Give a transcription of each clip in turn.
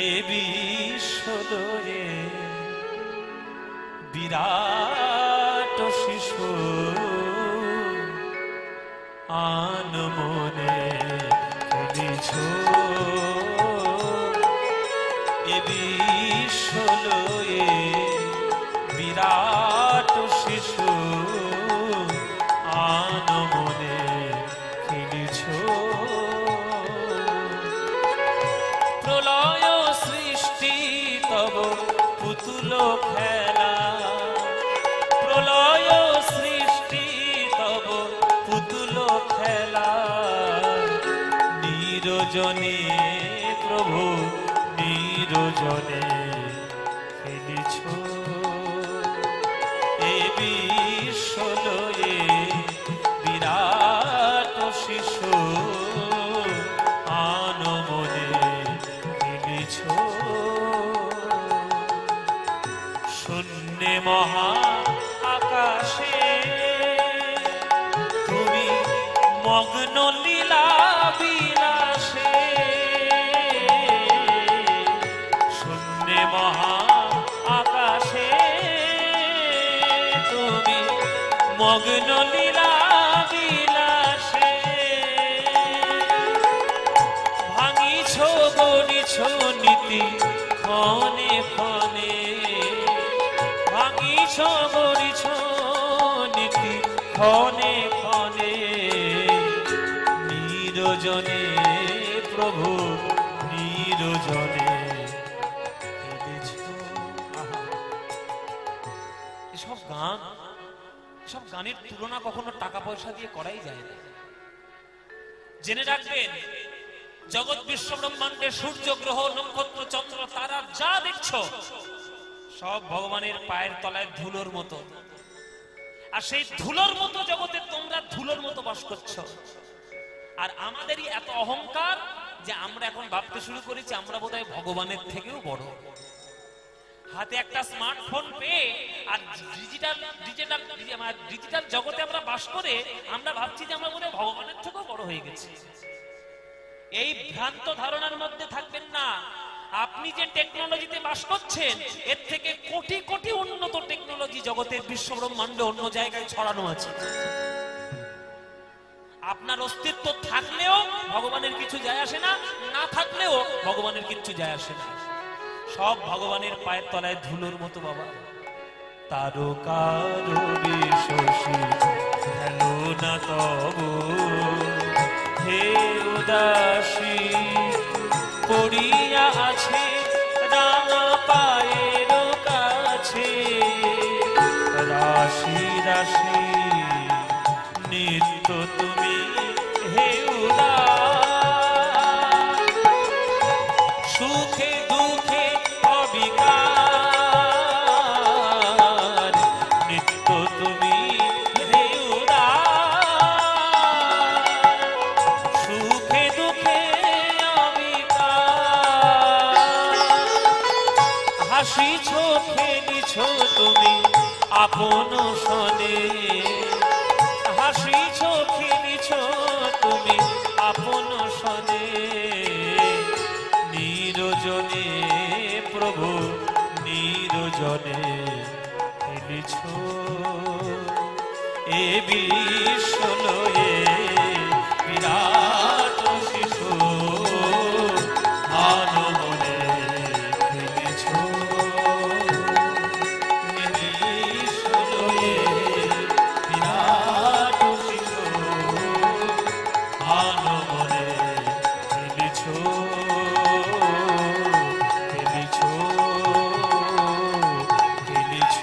এ বিশ্বদয়ে বিরাট শিশু আনমনে খেলিছ এ বিশ্বদয়ে বিরাট শিশু আনমনে খেলিছ প্রলয় সৃষ্টি তব পুতুল খেলা প্রলয় সৃষ্টি তব পুতুল খেলা নিরজনে প্রভু নিরজনে খেলিছ এ বিশ্বলয়ে বিরাট শিশু আনমনে খেলিছ শূন্যে মহা আকাশে তুমি মগ্ন লীলা বিলাসে শূন্যে মহা আকাশে তুমি মগ্ন লীলা বিলাসে ভাঙিছ গড়িছ নীতি ক্ষণে ক্ষণে ভাঙিছ গড়িছ নীতি ক্ষণে ক্ষণে নিরজনে প্রভু নিরজনে এসব গান সব গানের তুলনা কখনো টাকা পয়সা দিয়ে করাই যায় না। জেনে রাখবেন জগৎ বিশ্ব ব্রহ্মাণ্ডে সূর্য গ্রহ নক্ষত্র চন্দ্র তারা যা দেখছো সব ভগবানের পায়ের তলায় ধুলোর মতো, আর সেই ধুলোর মতো জগতে তোমরা ধুলোর মতো বাস করছো। আর আমাদেরই এত অহংকার যে আমরা এখন ভাবতে শুরু করেছি আমরা বোধহয় ভগবানের থেকেও বড়। হাতে একটা স্মার্টফোন পেয়ে আর ডিজিটাল জগতে আমরা বাস করে আমরা ভাবছি যে আমরা বোধহয় ভগবানের থেকেও বড় হয়ে গেছি। এই ভ্রান্ত ধারণার মধ্যে থাকবেন না। আপনি যে টেকনোলজিতে বাস করছেন এর থেকে কোটি কোটি উন্নত টেকনোলজি জগতের বিশ্ব ব্রহ্মাণ্ডে অন্য জায়গায় ছড়ানো আছে। আপনার অস্তিত্ব থাকলেও ভগবানের কিছু যায় আসে না, না থাকলেও ভগবানের কিছু যায় আসে না। সব ভগবানের পায়ের তলায় ধুলোর মতো বাবা। তারকার বিশোষী হেলো না তব হে উদাসী পড়িয়া আছে রাঙা পায়ের কাছে রাশি রাশি নিত্য তুমি হে উদাস সুখে দুঃখে অবিকার নিত্য তুমি হে উদাস সুখে দুঃখে হাসিছ খেলিছ তুমি আপন সনে হাসিছ খেলিছ তুমি আপন সনে নিরজনে প্রভু নিরজনে খেলিছ এ বিশ্বলয়ে বিরাট শিশু আনমনে খেলিছ বিরাট শিশু আনমনে খেলিছ খেলিছ খেলিছ।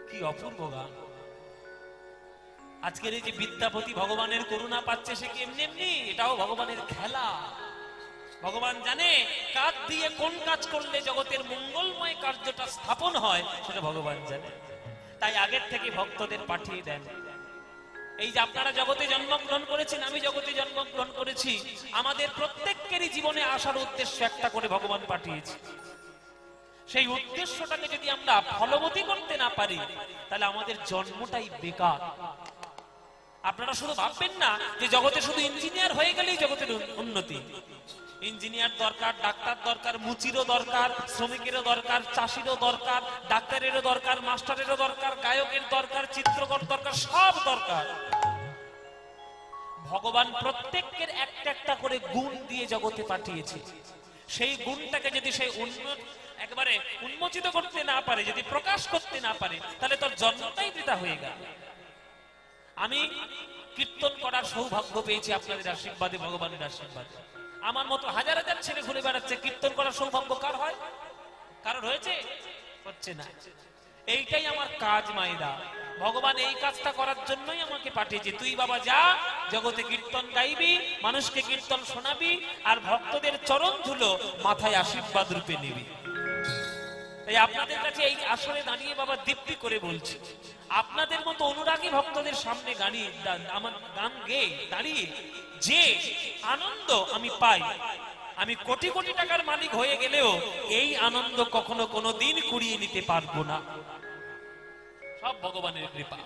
কি অপূর্ব গান। আজকের এই যে বিদ্যাপতি ভগবানের করুণা পাচ্ছে সে কি এমনি এমনি? এটাও ভগবানের খেলা। ভগবান জানে কাজ দিয়ে কোন কাজ করলে জগতের মঙ্গলময় কার্যটা স্থাপন হয় সেটা ভগবান জানে। তাই আগের থেকে ভক্তদের পাঠিয়ে দেন। এই যে আপনারা জগতে জন্মগ্রহণ করেছেন, আমি জগতে জন্মগ্রহণ করেছি, আমাদের প্রত্যেকেরই জীবনে আসার উদ্দেশ্য একটা করে ভগবান পাঠিয়েছে। সেই উদ্দেশ্যটাকে যদি আমরা ফলবতী করতে না পারি তাহলে আমাদের জন্মটাই বেকার। আপনারা শুধু ভাববেন না যে জগতে শুধু ইঞ্জিনিয়ার হয়ে গেলেই জগতের উন্নতি। ইঞ্জিনিয়ার দরকার, ডাক্তার দরকার, মুচিরও দরকার, শ্রমিকেরও দরকার, চাষিরও দরকার, ডাক্তারেরও দরকার, মাস্টারেরও দরকার, গায়কের দরকার, চিত্রকর দরকার, সব দরকার। ভগবান প্রত্যেকের একটা একটা করে গুণ দিয়ে জগতে পাঠিয়েছে। সেই গুণটাকে যদি সেই একবারে উন্মোচিত করতে না পারে, যদি প্রকাশ করতে না পারে, তাহলে তোর জন্মটাই বৃথা হয়ে গেল। আমি কীর্তন করার সৌভাগ্য পেয়েছি আপনাদের আশীর্বাদে, ভগবানের আশীর্বাদে। আমার মতো হাজার হাজার ছেলে ঘুরে বেড়াচ্ছে, কীর্তন করার সৌভাগ্য কার হয়? কারণ হয়েছে? হচ্ছে না। এইটাই আমার কাজ মায়েরা। ভগবান এই কাজটা করার জন্যই আমাকে পাঠিয়েছে। তুই বাবা যা, জগতে কীর্তন গাইবি, মানুষকে কীর্তন শোনাবি, আর ভক্তদের চরণ ধুলো মাথায় আশীর্বাদ রূপে নিবি। তাই আপনাদের কাছে এই আসরে দাঁড়িয়ে বাবা দিব্যি করে বলছি, আপনাদের মতো অনুরাগী ভক্তদের সামনে আমার গান গেয়ে দাঁড়িয়ে যে আনন্দ আমি পাই, আমি কোটি কোটি টাকার মালিক হয়ে গেলেও এই আনন্দ কখনো কোনো দিন কুড়িয়ে নিতে পারবো না। সব ভগবানের কৃপা।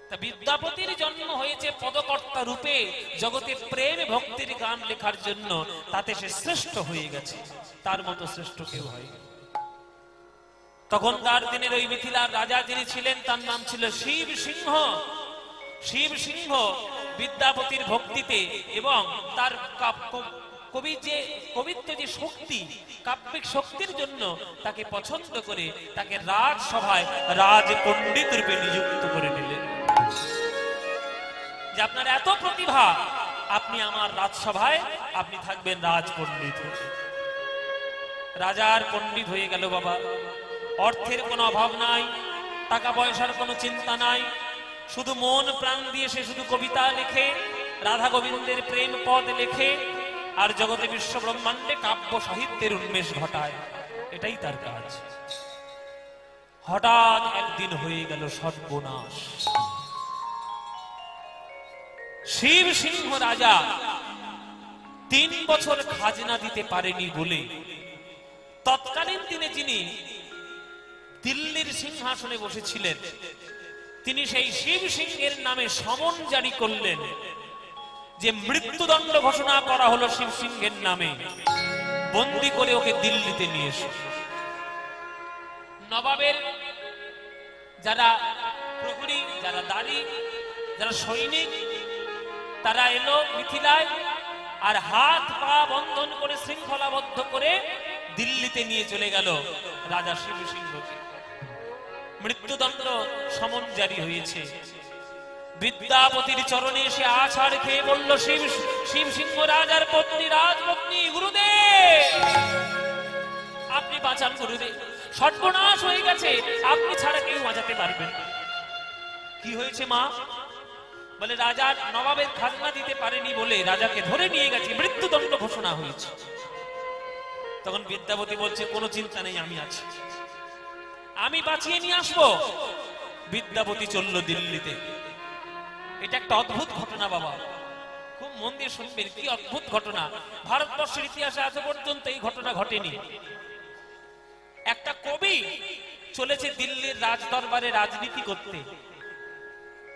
তা বিদ্যাপতির জন্ম হয়েছে পদকর্তা রূপে, জগতে প্রেম ভক্তির গান লেখার জন্য। তাতে সে শ্রেষ্ঠ হয়ে গেছে, তার মতো শ্রেষ্ঠ কেউ হয়নি। তখনকার দিনের ওই মিথিলার রাজা যিনি ছিলেন তার নাম ছিল শিব সিংহ। শিব সিংহ বিদ্যাপতির ভক্তিতে এবং তার কবিত্ব যে শক্তি, কাব্যিক শক্তির জন্য তাকে পছন্দ করে তাকে রাজসভায় রাজ পণ্ডিত রূপে নিযুক্ত করে নিলেন। যে আপনার এত প্রতিভা, আপনি আমার রাজসভায় আপনি থাকবেন রাজ পণ্ডিত। রাজার পণ্ডিত হয়ে গেল বাবা। অর্থের কোনো অভাব নাই, টাকা পয়সার কোনো চিন্তা নাই, শুধু মন প্রাণ দিয়ে সে শুধু কবিতা লেখে, রাধা গোবিন্দের প্রেম পদ লেখে, আর জগতে বিশ্ব ব্রহ্মাণ্ডে কাব্য সাহিত্যের উন্মেষ ঘটায়। এটাই তার কাজ। হঠাৎ একদিন হয়ে গেল সর্বনাশ। শিব সিংহ রাজা 3 বছর খাজনা দিতে পারেনি বলে তৎকালীন দিনে যিনি দিল্লির সিংহাসনে বসেছিলেন, তিনি সেই শিব সিংহের নামে সমন জারি করলেন যে মৃত্যুদণ্ড ঘোষণা করা হলো শিব সিংহের নামে, বন্দী করে ওকে দিল্লিতে নিয়ে এসো। নবাবের যারা প্রহরী, যারা দাঁড়ি, যারা সৈনিক, তারা এলো মিথিলায়, আর হাত পা বন্ধন করে শৃঙ্খলাবদ্ধ করে দিল্লিতে নিয়ে চলে গেল রাজা শিব সিংহকে। মৃত্যুদণ্ড সমন জারি হয়েছে। বিদ্যাপতির চরণে এসে আছাড় খেয়ে বলল, শিব সিংহ রাজার পত্নী, রাজপত্নী, গুরুদেব আপনি বাঁচান, গুরুদেব সর্বনাশ হয়ে গেছে, আপনি ছাড়া কেউ বাঁচাতে পারবেন। কি হয়েছে মা? বলে রাজার নবাবের খাজনা দিতে পারেনি বলে রাজাকে ধরে নিয়ে গেছে, মৃত্যুদণ্ড ঘোষণা হয়েছে। তখন বিদ্যাপতি বলছে, কোনো চিন্তা নেই, আমি আছি, আমি বাঁচিয়ে নিয়ে আসবো। বিদ্যাপতি চলল দিল্লিতে। এটা একটা অদ্ভুত ঘটনা বাবা, খুব মন দিয়ে শুনবেন, কি অদ্ভুত ঘটনা। ভারতবর্ষের ইতিহাসে আজ পর্যন্ত এই ঘটনা ঘটেনি। একটা কবি চলেছে দিল্লির রাজদরবারে রাজনীতি করতে,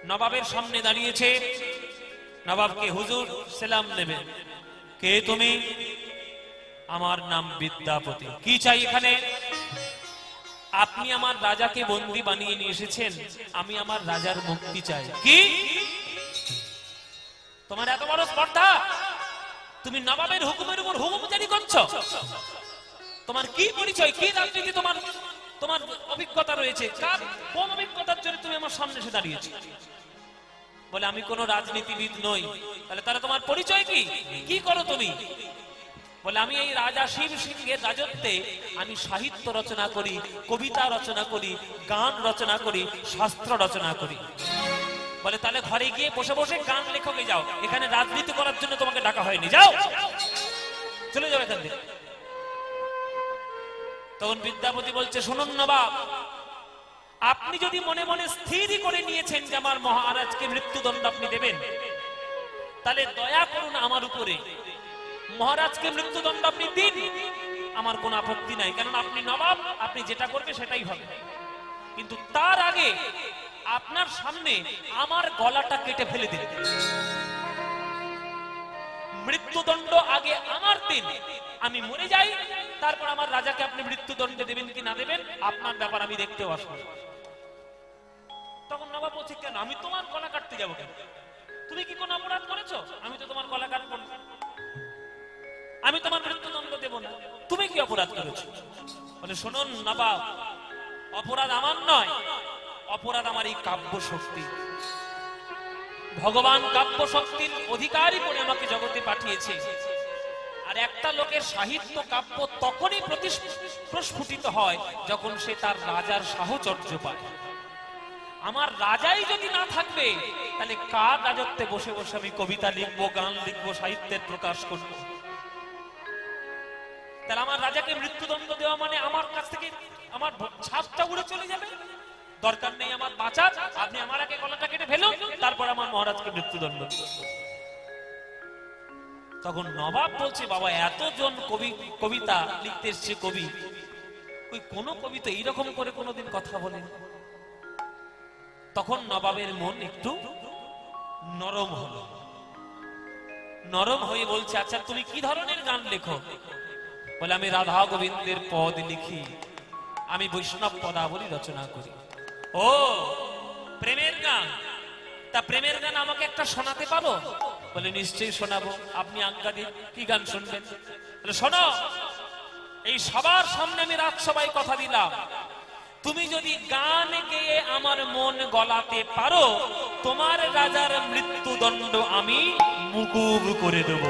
নবাবের সামনে দাঁড়িয়েছে, নবাবকে হুজুর সালাম নেবেন। কে তুমি? আমার নাম বিদ্যাপতি। কি চাই এখানে? আপনি আমার রাজাকে বন্দী বানিয়ে নিয়ে এসেছেন, আমি আমার রাজার মুক্তি চাই। কি তোমার এত বড় স্পর্ধা? তুমি নবাবের হুকুমের উপর হুকুম জারি করছো? তোমার কি পরিচয়, কি রাজনীতি তোমার তোমার অভিজ্ঞতা রয়েছে? কোন অভিজ্ঞতার জন্য তুমি আমার সামনে এসে দাঁড়িয়েছো? বলে আমি কোন রাজনীতিবিদ নই। তাহলে তারা তোমার পরিচয় কি? কি করো তুমি? বলে আমি এই রাজা শিব সিংহের রাজত্বে আমি সাহিত্য রচনা করি, কবিতা রচনা করি, গান রচনা করি, শাস্ত্র রচনা করি। বলে তাহলে ঘরে গিয়ে বসে বসে গান লেখকে যাও, এখানে রাজনীতি করার জন্য তোমাকে ডাকা হয়নি, যাও চলে যাও এখান থেকে। তখন বিদ্যাপতি বলছে, শুনুন নবাব, আপনি যদি মনে মনে স্থিরই করে নিয়েছেন যে আমার মহারাজকে মৃত্যুদণ্ড আপনি দেবেন, তাহলে দয়া করুন আমার উপরে, মহারাজকে মৃত্যুদণ্ড আপনি দিন, আমার কোনো আপত্তি নাই, কারণ আপনি নবাব, আপনি যেটা করবে সেটাই হবে। কিন্তু তার আগে আপনার সামনে আমার গলাটা কেটে ফেলে দিন, মৃত্যুদণ্ড আগে আমার দিন, আমি মরে যাই, তারপর আমার রাজাকে আপনি মৃত্যুদণ্ড দেবেন কি না দেবেন আপনার ব্যাপার, আমি দেখতেও আসবো। তখন নবাব বলছে, কেন আমি তোমার গলা কাটতে যাবো কেন? তুমি কি কোন অপরাধ করেছো? আমি তো তোমার গলা কাটবো না, আমি তোমার মৃত্যুদণ্ড দেব না, তুমি কি অপরাধ করেছো? বলে, শুনুন নবাব, অপরাধ আমার নয়, অপরাধ আমার এই কাব্য শক্তি। ভগবান কাব্য শক্তির অধিকারী করে আমাকে জগতে পাঠিয়েছে। আর একটা লোকের সাহিত্য কাব্য তখনই প্রস্ফুটিত হয় যখন সে তার রাজার সাহচর্য পায়। আমার রাজাই যদি না থাকবে, তাহলে কার রাজত্বে বসে বসে আমি কবিতা লিখবো, গান লিখবো, সাহিত্যের প্রকাশ করবো? তাহলে আমার রাজাকে মৃত্যুদণ্ড দেওয়া মানে আমার কাছ থেকে আমার ছাদটা উড়ে চলে যাবে। দরকার নেই আমার বাঁচার, আপনি আমার আগে গলাটা কেটে ফেলুন, তারপর আমার মহারাজকে মৃত্যুদণ্ড দিন। তখন নবাব বলছে, বাবা এতজন কবিতা লিখতে এসছে কবি, ওই কোন কবিতা এইরকম করে কোনোদিন কথা বলেন। তখন নবাবের মন একটু নরম হলো, নরম হয়ে বলছে, আচ্ছা তুমি কি ধরনের গান লেখো? বলে, আমি রাধা গোবিন্দের পদ লিখি, আমি বৈষ্ণব পদাবলী রচনা করি। ও, প্রেমের গান? তা প্রেমের গান আমাকে একটা শোনাতে পারো? বলে, নিশ্চয়ই শোনাবো, আপনি আজ্ঞা দিন, কি গান শুনবেন? বলে, শোনো, এই সবার সামনে আমি রাজসভায় কথা দিলাম, তুমি যদি গান গেয়ে আমার মন গলাতে পারো, তোমার রাজার মৃত্যুদণ্ড আমি মুকুব করে দেব।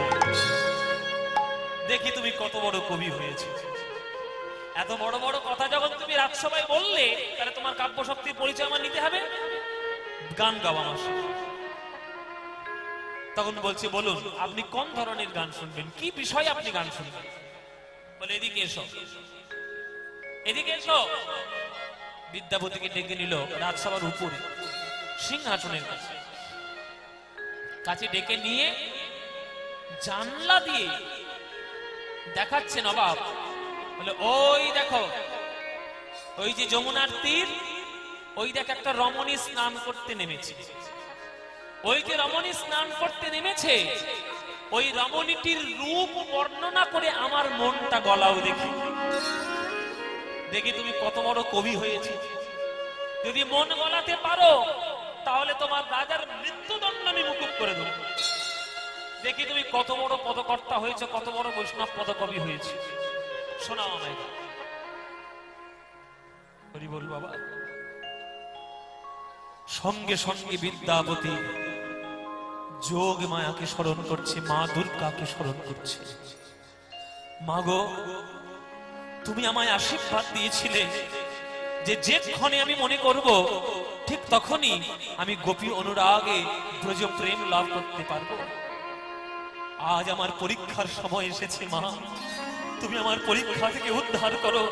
দেখি তুমি কত বড় কবি হয়েছে। এত বড় বড় কথা যখন তুমি রাজসভায় বললে, তাহলে তোমার কাব্য শক্তির পরিচয় আমার নিতে হবে, গান গাও আমার সাথে। তখন বলছে, বলুন আপনি কোন ধরনের গান শুনবেন, কি বিষয়ে আপনি গান শুনবেন? বলে, এদিকে এসো, এদিকে এসো। বিদ্যাপতিকে ডেকে নিল রাজসভার উপরে সিংহাসনের কাছে, কাছে ডেকে নিয়ে জানলা দিয়ে দেখাচ্ছে নবাব। বলে, ওই দেখো, ওই যে যমুনার তীর, ওই দেখ একটা রমণী স্নান করতে নেমেছে। ওই যে রমণী স্নান করতে নেমেছে, ওই রমণীটির রূপ বর্ণনা করে আমার মনটা গলাও দেখি। দেখি তুমি কত বড় কবি হয়েছে। যদি মন গলাতে পারো, তাহলে তোমার রাজার মৃত্যুদণ্ড আমি মুকুব করে দেব। দেখি তুমি কত বড় পদকর্তা হয়েছে, কত বড় বৈষ্ণব পদকবি হয়েছে, শোনাও আমায়। হরি বল বাবা। সঙ্গে সঙ্গে বিদ্যাপতি যোগ মায়াকে স্মরণ করছে, মা দুর্গাকে স্মরণ করছে। মা গো, তুমি আমায় আশীর্বাদ দিয়েছিলে যে যেক্ষণে আমি মনে করব ঠিক তখনই আমি গোপী অনুরাগে ব্রজ প্রেম লাভ করতে পারবো। আজ আমার পরীক্ষার সময় এসেছে মা, তুমি আমার পরীক্ষা থেকে উদ্ধার করো।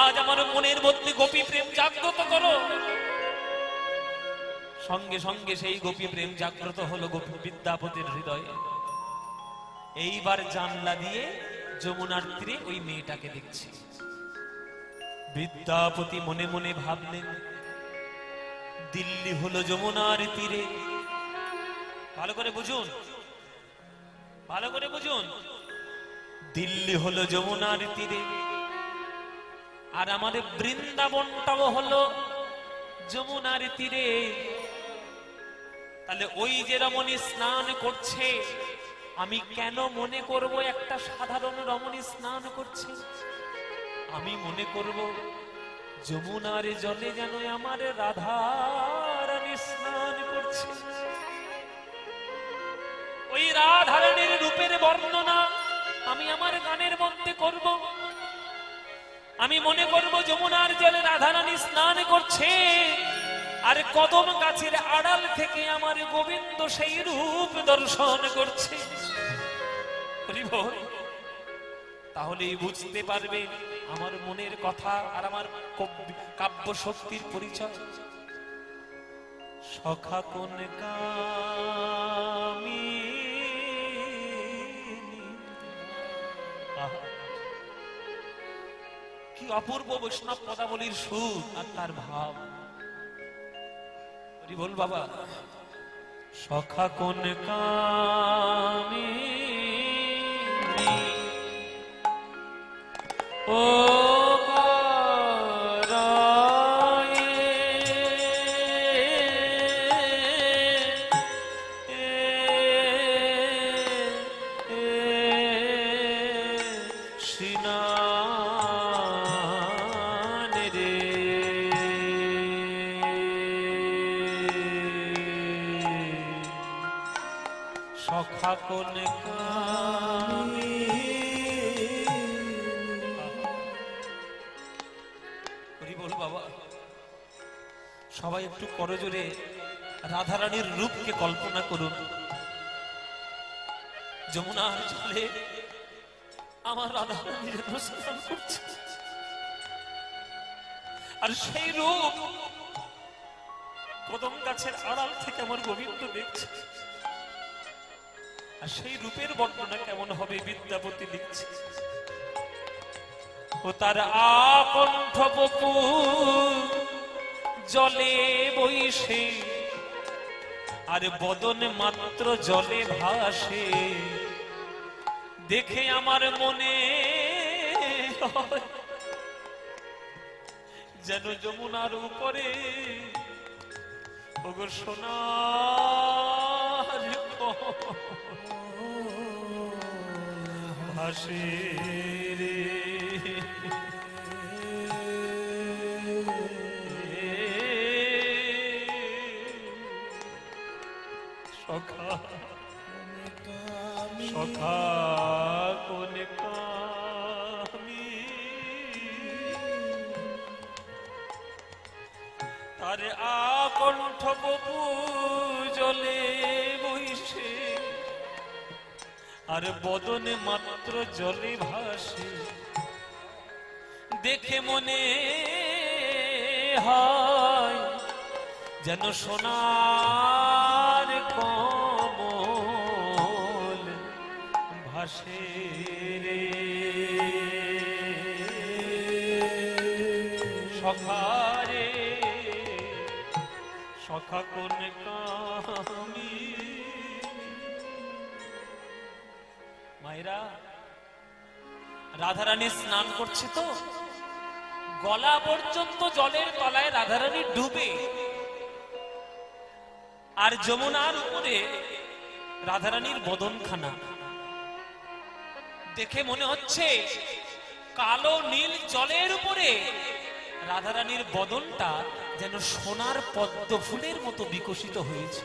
আজ আমার মনের মধ্যে গোপী প্রেম জাগ্রত করো। সঙ্গে সঙ্গে সেই গোপী প্রেম জাগ্রত হলো গোপী বিদ্যাপতির হৃদয়ে। এইবার জানলা দিয়ে যমুনার তীরে ওই মেয়েটাকে দেখছি। বিদ্যাপতি মনে মনে ভাবলেন, দিল্লি হলো যমুনার তীরে। ভালো করে বুঝুন, ভালো করে বুঝুন, দিল্লি হলো যমুনার তীরে, আর আমাদের বৃন্দাবনটাও হলো যমুনার তীরে। তাহলে ওই যে রমণী স্নান করছে, আমি কেন মনে করব একটা সাধারণ রমণী স্নান করছে? আমি মনে করব যমুনার জলে যেন আমার রাধা রানী স্নান করছে। ওই রাধা রানীর রূপের বর্ণনা আমি আমার গানের মধ্যে করব। আমি মনে করব যমুনার জলে রাধা রানী স্নান করছে, আর কদম গাছের আড়াল থেকে আমার গোবিন্দ সেই রূপ দর্শন করছে। তাহলেই বুঝতে পারবে আমার মনের কথা আর আমার কাব্য শক্তির পরিচয়। সখা কোন কামিনী কি অপূর্ব বৈষ্ণব পদাবলীর সুর আর তার ভাব। বল বাবা, সখা কোন কামি ও সখা কোন কামি। বল বাবা, সবাই একটু করজোরে রাধারানীর রূপকে কল্পনা করুন। যমুনার জলে আমার রাধারানী স্নান করছে, আর সেই রূপ কদম গাছের আড়াল থেকে আমার গোবিন্দ দেখছে। আর সেই রূপের বর্ণনা কেমন হবে বিদ্যাপতি লিখছে, ও তার আকণ্ঠ বপু জলে বইসে, আর বদন মাত্র জলে ভাসে, দেখে আমার মনে যেন যমুনার উপরে ওগো সোনার ভাসে রে। সখা সখা কোন কামি, তার আকণ্ঠ বপু জলে বইসে, আর বদনে মাত্র জলে ভাসে, দেখে মনে হয় যেন সোনার কমল ভাসে রে। সখা রে সখা কোন কামি। মায়েরা, রাধারানী স্নান করছে তো গলা পর্যন্ত জলের তলায় রাধারানী ডুবে, আর যমুনার উপরে রাধারানীর বদনখানা দেখে মনে হচ্ছে কালো নীল জলের উপরে রাধারানীর বদনটা যেন সোনার পদ্ম ফুলের মতো বিকশিত হয়েছে।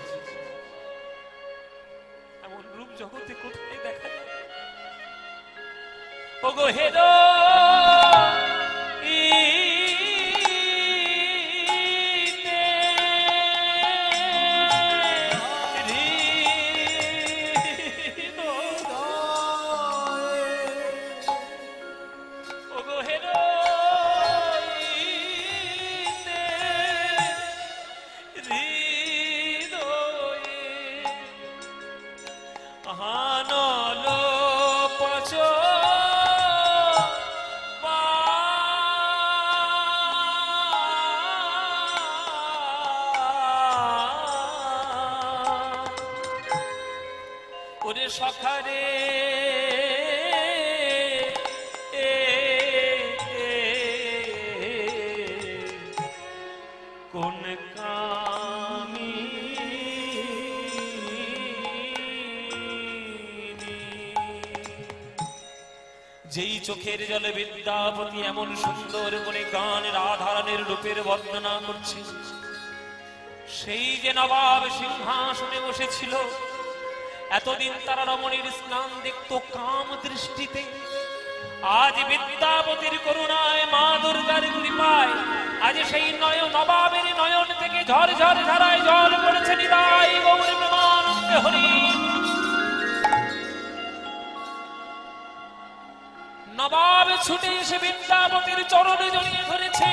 এমন রূপ জগতে কোথায় দেখা যায়? ওগো হেরো সখারে কোন কামি। যেই চোখের জলে বিদ্যাপতি এমন সুন্দর করে গান রাধারানীর রূপের বর্ণনা করছে, সেই যে নবাব সিংহাসনে বসেছিল, এতদিন তারা রমণীর স্নান দেখত কাম দৃষ্টিতে, আজ বিদ্যাপতির করুণায় মা দুর্গার কৃপায় আজ সেই নবাবের নয়ন থেকে ঝর ঝর ধারায় জল পড়েছে। নিতাই গৌর প্রেমানন্দে হরি। নবাব ছুটে এসে বিদ্যাপতির চরণে জড়িয়ে ধরেছে।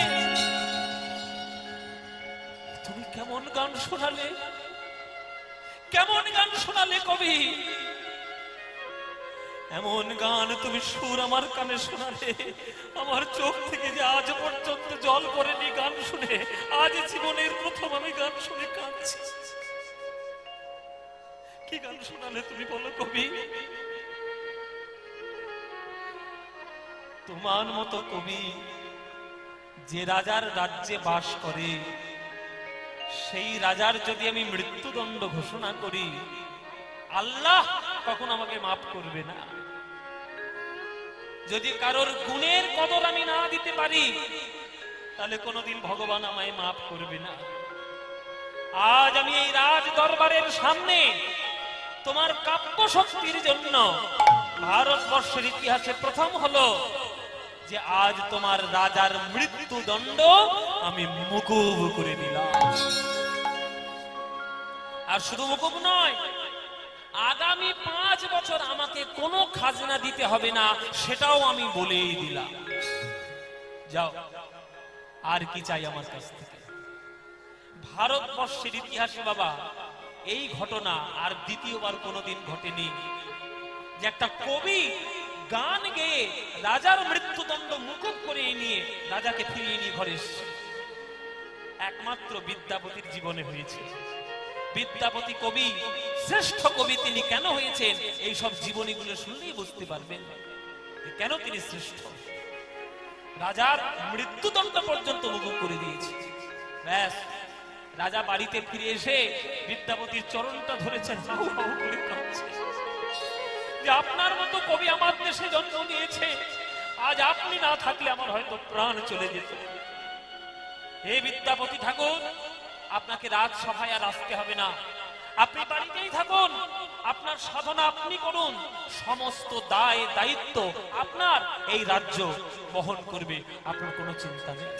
তুমি কেমন গান শোনালে, কেমন গান শোনালে কবি! এমন গান তুমি সুর আমার কানে শোনালে, আমার চোখ থেকে যে আজ পর্যন্ত জল পড়েনি গান শুনে, আজ জীবনের প্রথম আমি গান শুনে কাঁদছি। কি গান শোনালে তুমি বলো কবি? তোমার মতো কবি যে রাজার রাজ্যে বাস করে, সেই রাজার যদি আমি মৃত্যুদণ্ড ঘোষণা করি, আল্লাহ কখন আমাকে মাফ করবে না। যদি কারোর গুণের কদর আমি না দিতে পারি, তাহলে কোনোদিন ভগবান আমায় মাফ করবে না। আজ আমি এই রাজ দরবারের সামনে তোমার কাব্য শক্তির জন্য ভারতবর্ষের ইতিহাসে প্রথম হলো যে আজ তোমার রাজার মৃত্যুদণ্ড আমি মুকুব করে দিলাম। আর শুধু মুকুব নয়, আগামী 5 বছর আমাকে কোনো খাজনা দিতে হবে না, সেটাও আমি বলেই দিলাম। যাও, আর কি চাই আমার কাছ থেকে? ভারতবর্ষের ইতিহাসে বাবা এই ঘটনা আর দ্বিতীয়বার কোনোদিন ঘটেনি যে একটা কবি গান গেয়ে রাজার মৃত্যুদণ্ড মুকুব করে নিয়ে রাজাকে ফিরিয়ে নিয়ে ঘরে এসেছে। একমাত্র বিদ্যাপতির জীবনে হয়েছে। বিদ্যাপতি কবি, শ্রেষ্ঠ কবি তিনি কেন হয়েছেন, এই সব জীবনীগুলো শুনলেই বুঝতে পারবেন কেন তিনি শ্রেষ্ঠ। রাজার মৃত্যুদণ্ড পর্যন্ত মুকুব করে দিয়েছে। ব্যাস, রাজা বাড়িতে ফিরে এসে বিদ্যাপতির চরণটা ধরেছেন, যে আপনার মতো কবি আমার দেশে জন্ম নিয়েছে, আজ আপনি না থাকলে আমার হয়তো প্রাণ চলে যেত। হে বিদ্যাপতি ঠাকুর, আপনাকে রাজসভায় আর আসতে হবে না, আপনি বাড়িতেই থাকুন, আপনার সাধনা আপনি করুন, সমস্ত দায় দায়িত্ব আপনার এই রাজ্য বহন করবে, আপনার কোনো চিন্তা নেই।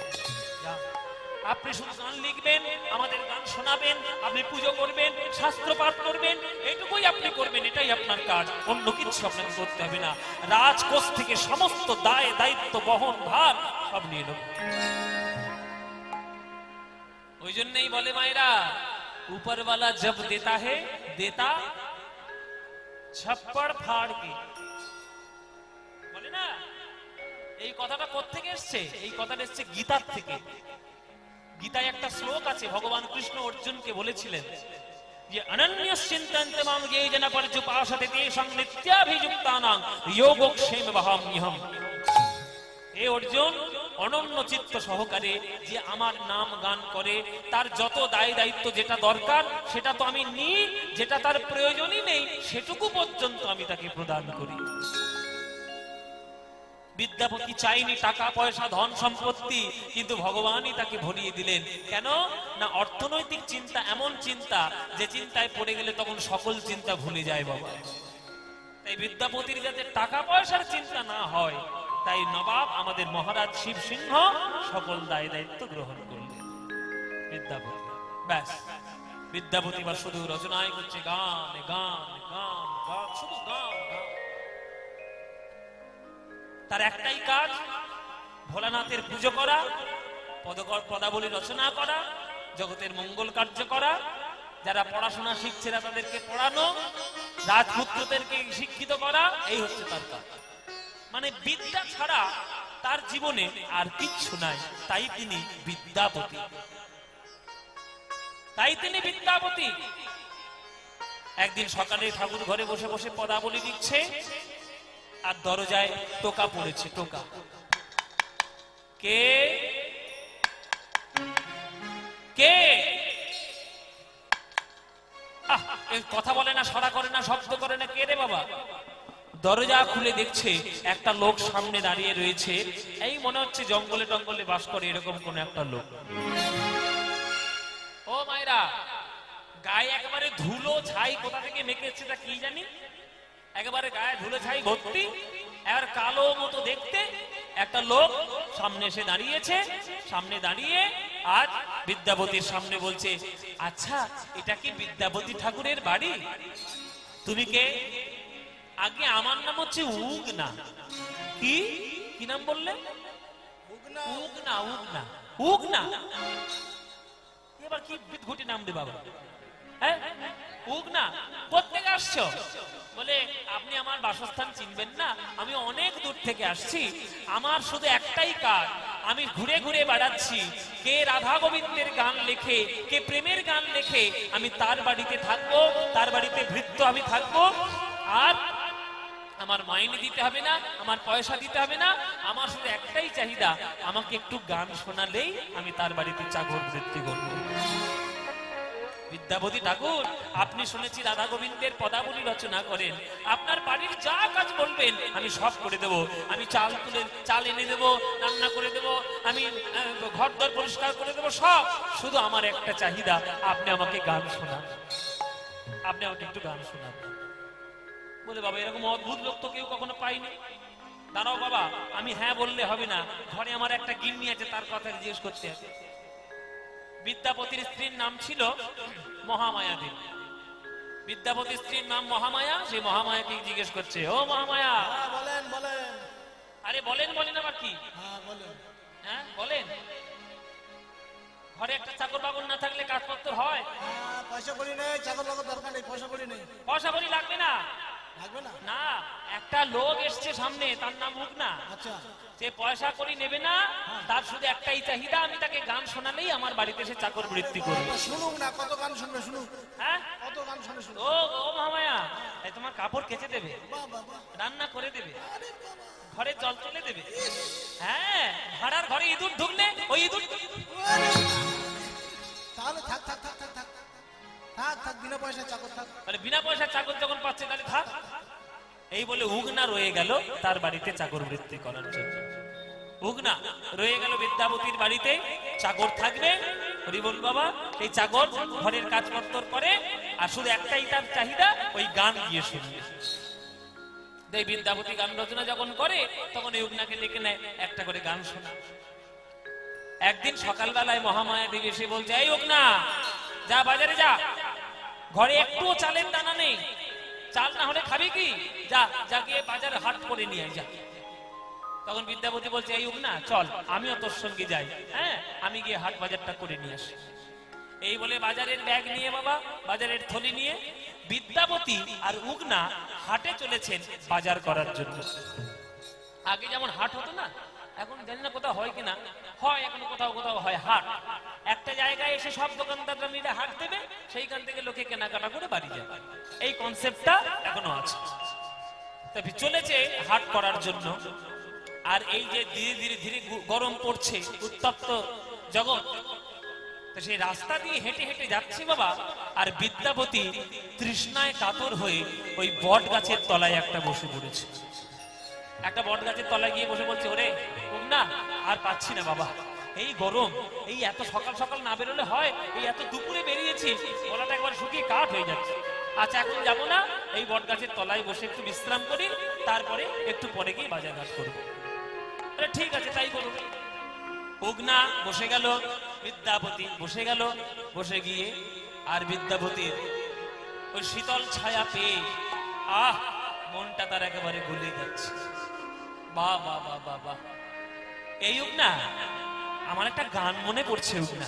আপনি শুধু গান লিখবেন, আমাদের গান শোনাবেন, আপনি পুজো করবেন, শাস্ত্র পাঠ করবেন, এইটুকুই আপনি করবেন, এটাই আপনার কাজ, অন্য কিছু আপনাকে করতে হবে না। রাজকোষ থেকে সমস্ত দায় দায়িত্ব বহন ভার সব নিয়ে নেব। ওই জন্যই বলে মায়েরা, উপরওয়ালা জব দেতা হে দেতা ছপ্পড় ফাড় কে, বলে না? এই কথাটা কোত্থেকে এসছে? এই কথাটা এসছে গীতার থেকে। গীতায় একটা শ্লোক আছে, ভগবান কৃষ্ণ অর্জুনকে বলেছিলেন যে অনন্যশ্চিন্তন্তে মাং যে জন পর্যুপাসতে তেষাং নিত্যাভিযুক্তানাং যোগক্ষেম বহাম্যহম। হে অর্জুন, অনন্য চিত্ত সহকারে যে আমার নাম গান করে, তার যত দায় দায়িত্ব যেটা দরকার সেটা তো আমি নিই, যেটা তার প্রয়োজনই নেই সেটুকু পর্যন্ত আমি তাকে প্রদান করি। বিদ্যাপতি চাইনি টাকা পয়সা ধন সম্পত্তি, কিন্তু ভগবানই তাকে ভরিয়ে দিলেন। কেন না? অর্থনৈতিক চিন্তা এমন চিন্তা যে চিন্তায় পড়ে গেলে তখন সকল চিন্তা ভুলে যায় বাবা। তাই বিদ্যাপতির যাতে টাকা পয়সার চিন্তা না হয়, তাই নবাব আমাদের মহারাজ শিব সিংহ সকল দায় দায়িত্ব গ্রহণ করলেন। বিদ্যাপতি ব্যাস, বিদ্যাপতি বা শুধু রচনায় করছে গান গান গান গান, শুধু গান গান। তার একটাই কাজ, ভোলানাথের পুজো করা, পদাবলী রচনা করা, জগতের মঙ্গল কার্য করা, যারা পড়াশোনা শিখছে না তাদেরকে পড়ানো, রাজপুত্রদেরকে শিক্ষিত করা, এই হচ্ছে তার কাজ। মানে বিদ্যা ছাড়া তার জীবনে আর কিচ্ছু নাই। তাই তিনি বিদ্যাপতি, তাই তিনি বিদ্যাপতি। একদিন সকালে ঠাকুর ঘরে বসে বসে পদাবলী লিখছে, আর দরজায় টোকা পড়েছে। টোকা কে? কে? কথা বলে না, সাড়া করে না, শব্দ করে না, কে রে বাবা? দরজা খুলে দেখছে একটা লোক সামনে দাঁড়িয়ে রয়েছে। এই মনে হচ্ছে জঙ্গলে টঙ্গলে বাস করে এরকম কোন একটা লোক। ও মায়েরা, গায়ে একেবারে ধুলো ছাই কোথা থেকে মেখেছে তা কি জানি, একেবারে গায়ে ধুলো ছাই ভর্তি, আর কালো মতো দেখতে একটা লোক সামনে এসে দাঁড়িয়েছে। সামনে দাঁড়িয়ে আজ বিদ্যাপতির সামনে বলছে, আচ্ছা এটা কি বিদ্যাপতি ঠাকুরের বাড়ি? তুমি কে? আগে আমার নাম হচ্ছে উগনা। কি কি নাম বললে? উগনা। উগনা উগনা উগনা। এবার কি বিদঘুটি নাম দে বাবা। হ্যাঁ, উগনা কোত্থেকে আসছো? বলে আপনি আমার বাসস্থান চিনবেন না, আমি অনেক দূর থেকে আসছি, আমার শুধু একটাই কাজ, আমি ঘুরে ঘুরে বেড়াচ্ছি, কে রাধা গোবিন্দের গান লেখে, কে প্রেমের গান লেখে, আমি তার বাড়িতে থাকবো, তার বাড়িতে ভৃত্য আমি থাকবো, আর আমার মাইনে দিতে হবে না, আমার পয়সা দিতে হবে না, আমার শুধু একটাই চাহিদা, আমাকে একটু গান শোনালেই আমি তার বাড়িতে চাকর বৃত্তি করবো। বিদ্যাপতি ঠাকুর, আপনি শুনেছি রাধা গোবিন্দের পদাবলী রচনা করেন, আপনার বাড়ির যা কাজ বলবেন আমি সব করে দেব, আমি চাল এনে দেব, রান্না করে দেব, আমি ঘরদর পরিষ্কার করে দেব, সব, শুধু আমার একটা চাহিদা, আপনি আমাকে গান শোনান, আপনি আমাকে একটু গান শোনান। বলে বাবা এরকম অদ্ভুত লোক তো কেউ কখনো পাইনি। দাঁড়াও বাবা, আমি হ্যাঁ বললে হবে না, ঘরে আমার একটা গিন্নি আছে, তার কথা জিজ্ঞেস করতে হবে। বিদ্যাপতির স্ত্রীর নাম ছিল মহামায়া দেবী। বিদ্যাপতির স্ত্রীর নাম মহামায়া, সেই মহামায়াকে জিজ্ঞেস করছে, ও মহামায়া। বলেন বলেন। আরে বলেন বলেন আবার কি? বলেন। হ্যাঁ বলেন। ঘরে একটা চাকর বাকর না থাকলে কাজপত্র হয়? পয়সা করি নেই, চাকর বাকর দরকার নেই, পয়সা করি নেই। পয়সা করি লাগবে না? লাগবে না। না, একটা লোক এসছে সামনে, তার নাম উগনা। আচ্ছা, যে পয়সা করি নেবে না, তার শুধু একটাই চাহিদা, আমি তাকে গান শোনালেই আমার বাড়িতে এসে চাকর বৃত্তি করবে। শুনুক না, কত গান শুনবে শুনুক। হ্যাঁ কত গান শুনে শুনুক। ও ও মহামায়া, এই তোমার কাপড় কেচে দেবে, রান্না করে দেবে, ঘরে জল তুলে দেবে। হ্যাঁ, ভাড়ার ঘরে ইঁদুর ঢুকলে ওই ইঁদুর। তাহলে থাক থাক থাক থাক থাক থাক থাক, বিনা পয়সা চাকর থাক। তাহলে বিনা পয়সা চাকর যখন পাচ্ছে তাহলে থাক। এই বলে উগনা রয়ে গেল তার বাড়িতে চাকর বৃত্তি করার জন্য। উগনা রয়ে গেল বিদ্যাপতির বাড়িতে, চাকর থাকবে, হরি বল বাবা। এই চাকর ঘরের কাজপত্র করে, আর শুধু একটাই তার চাহিদা, ওই গান গিয়ে শুনবে। এই বিদ্যাপতি গান রচনা যখন করে, তখন এই উগনাকে ডেকে নেয়, একটা করে গান শোনা। একদিন সকালবেলায় মহামায়া দেবী এসে বলছে, এই উগনা, যা বাজারে যা, ঘরে একটুও চালের দানা নেই, চাল না হলে খাবি কি, যা যা গিয়ে বাজারে হাট করে নিয়ে যা। তখন বিদ্যাপতি বলছে, এই উগনা চল, আমিও তোর সঙ্গে যাই, হ্যাঁ আমি গিয়ে হাট বাজারটা করে নিয়ে আসি। এই বলে বাজারের ব্যাগ নিয়ে, বাবা বাজারের থলি নিয়ে বিদ্যাপতি আর উগনা হাটে চলেছেন বাজার করার জন্য। আগে যেমন হাট হতো না, এখন জানি না কোথাও হয় কিনা, হয় এখনো কোথাও কোথাও হয় হাট। একটা জায়গায় এসে সব দোকানদাররা মিলে হাট দেবে, সেইখান থেকে লোকে কেনাকাটা করে বাড়ি যাবে, এই কনসেপ্টটা এখনো আছে। তবে চলেছে হাট করার জন্য। আর এই যে ধীরে ধীরে ধীরে গরম পড়ছে, উত্তপ্ত জগৎ, তো সেই রাস্তা দিয়ে হেঁটে হেঁটে যাচ্ছে বাবা, আর বিদ্যাপতি তৃষ্ণায় কাতর হয়ে ওই বট গাছের তলায় একটা বসে পড়েছে। একটা বট গাছের তলায় গিয়ে বসে বলছে, ওরে উগনা, আর পাচ্ছি না বাবা, এই গরম, এই এত সকাল সকাল না বেরোলে হয়, এই এত দুপুরে বেরিয়েছি, গলাটা একবার শুকিয়ে কাঠ হয়ে যাচ্ছে। আচ্ছা এখন যাবো না, এই বট গাছের তলায় বসে একটু বিশ্রাম করি, তারপরে একটু পরে গিয়ে বাজারঘাট করবো। ঠিক আছে তাই করুন। উগনা বসে গেল, বিদ্যাপতি বসে গেল, বসে গিয়ে আর বিদ্যাপতির ওই শীতল ছায়া পেয়ে মনটা তার একেবারে গলে যাচ্ছে। বাহ বাহ বাহ বাহ বাহ। এই উগনা, আমার একটা গান মনে পড়ছে, উগনা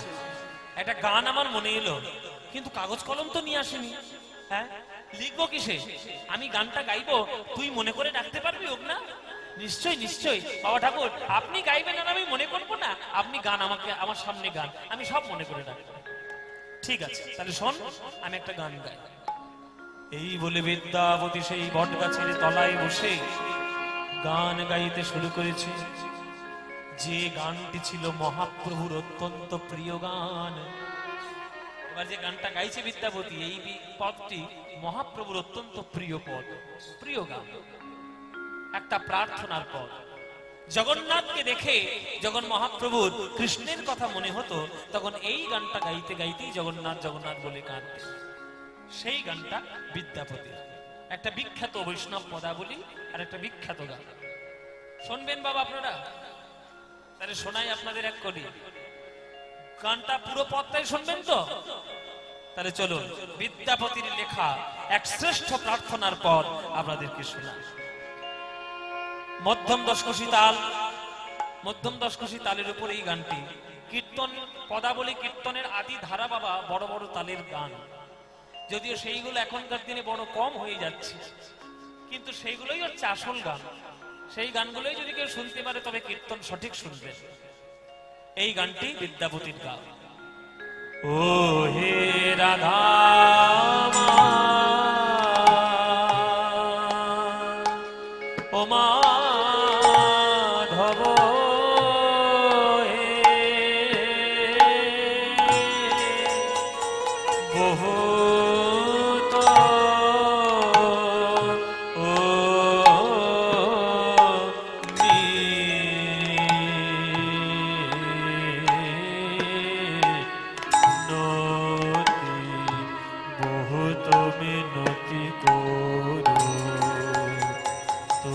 একটা গান আমার মনে এলো, কিন্তু কাগজ কলম তো নিয়ে আসেনি। হ্যাঁ লিখবো কিসে, আমি গানটা গাইবো, তুই মনে করে ডাকতে পারবি উগনা? নিশ্চয়ই নিশ্চয়ই বাবা ঠাকুর, আপনি গাইবেন আর আমি মনে করবো না, আপনি গান আমাকে, আমার সামনে গান, আমি সব মনে করে ডাকবো। ঠিক আছে তাহলে শোন, আমি একটা গান গাই। এই বলে বিদ্যাপতি সেই বট গাছের তলায় বসে গান গাইতে শুরু করেছে। যে গানটি ছিল মহাপ্রভুর অত্যন্ত প্রিয় গান। এবার যে গানটা গাইছে বিদ্যাপতি, এই পদটি মহাপ্রভুর অত্যন্ত প্রিয় পদ, প্রিয় গান, একটা প্রার্থনার পদ। জগন্নাথকে দেখে যখন মহাপ্রভুর কৃষ্ণের কথা মনে হতো, তখন এই গানটা গাইতে গাইতেই জগন্নাথ জগন্নাথ বলে কাঁদতেন। সেই গানটা বিদ্যাপতির, একটা বিখ্যাত বৈষ্ণব পদাবলী আর একটা বিখ্যাত গান। শুনবেন বাবা আপনারা? তাহলে শোনাই আপনাদের এক করি, গানটা পুরো পদটাই শুনবেন তো? তাহলে চলুন বিদ্যাপতির লেখা এক শ্রেষ্ঠ প্রার্থনার পদ আপনাদেরকে শোনা। মধ্যম দশকোষী তাল, মধ্যম দশকোষী তালের উপর এই গানটি। কীর্তন পদাবলী, কীর্তনের আদি ধারা বাবা বড় বড় তালের গান। যদিও সেইগুলো এখনকার দিনে বড় কম হয়ে যাচ্ছে, কিন্তু সেইগুলোই হচ্ছে আসল গান। সেই গানগুলোই যদি কেউ শুনতে পারে তবে কীর্তন সঠিক শুনবে। এই গানটি বিদ্যাপতির গান। ও হে রাধা ও মাধব বহুত মিনতি করো তো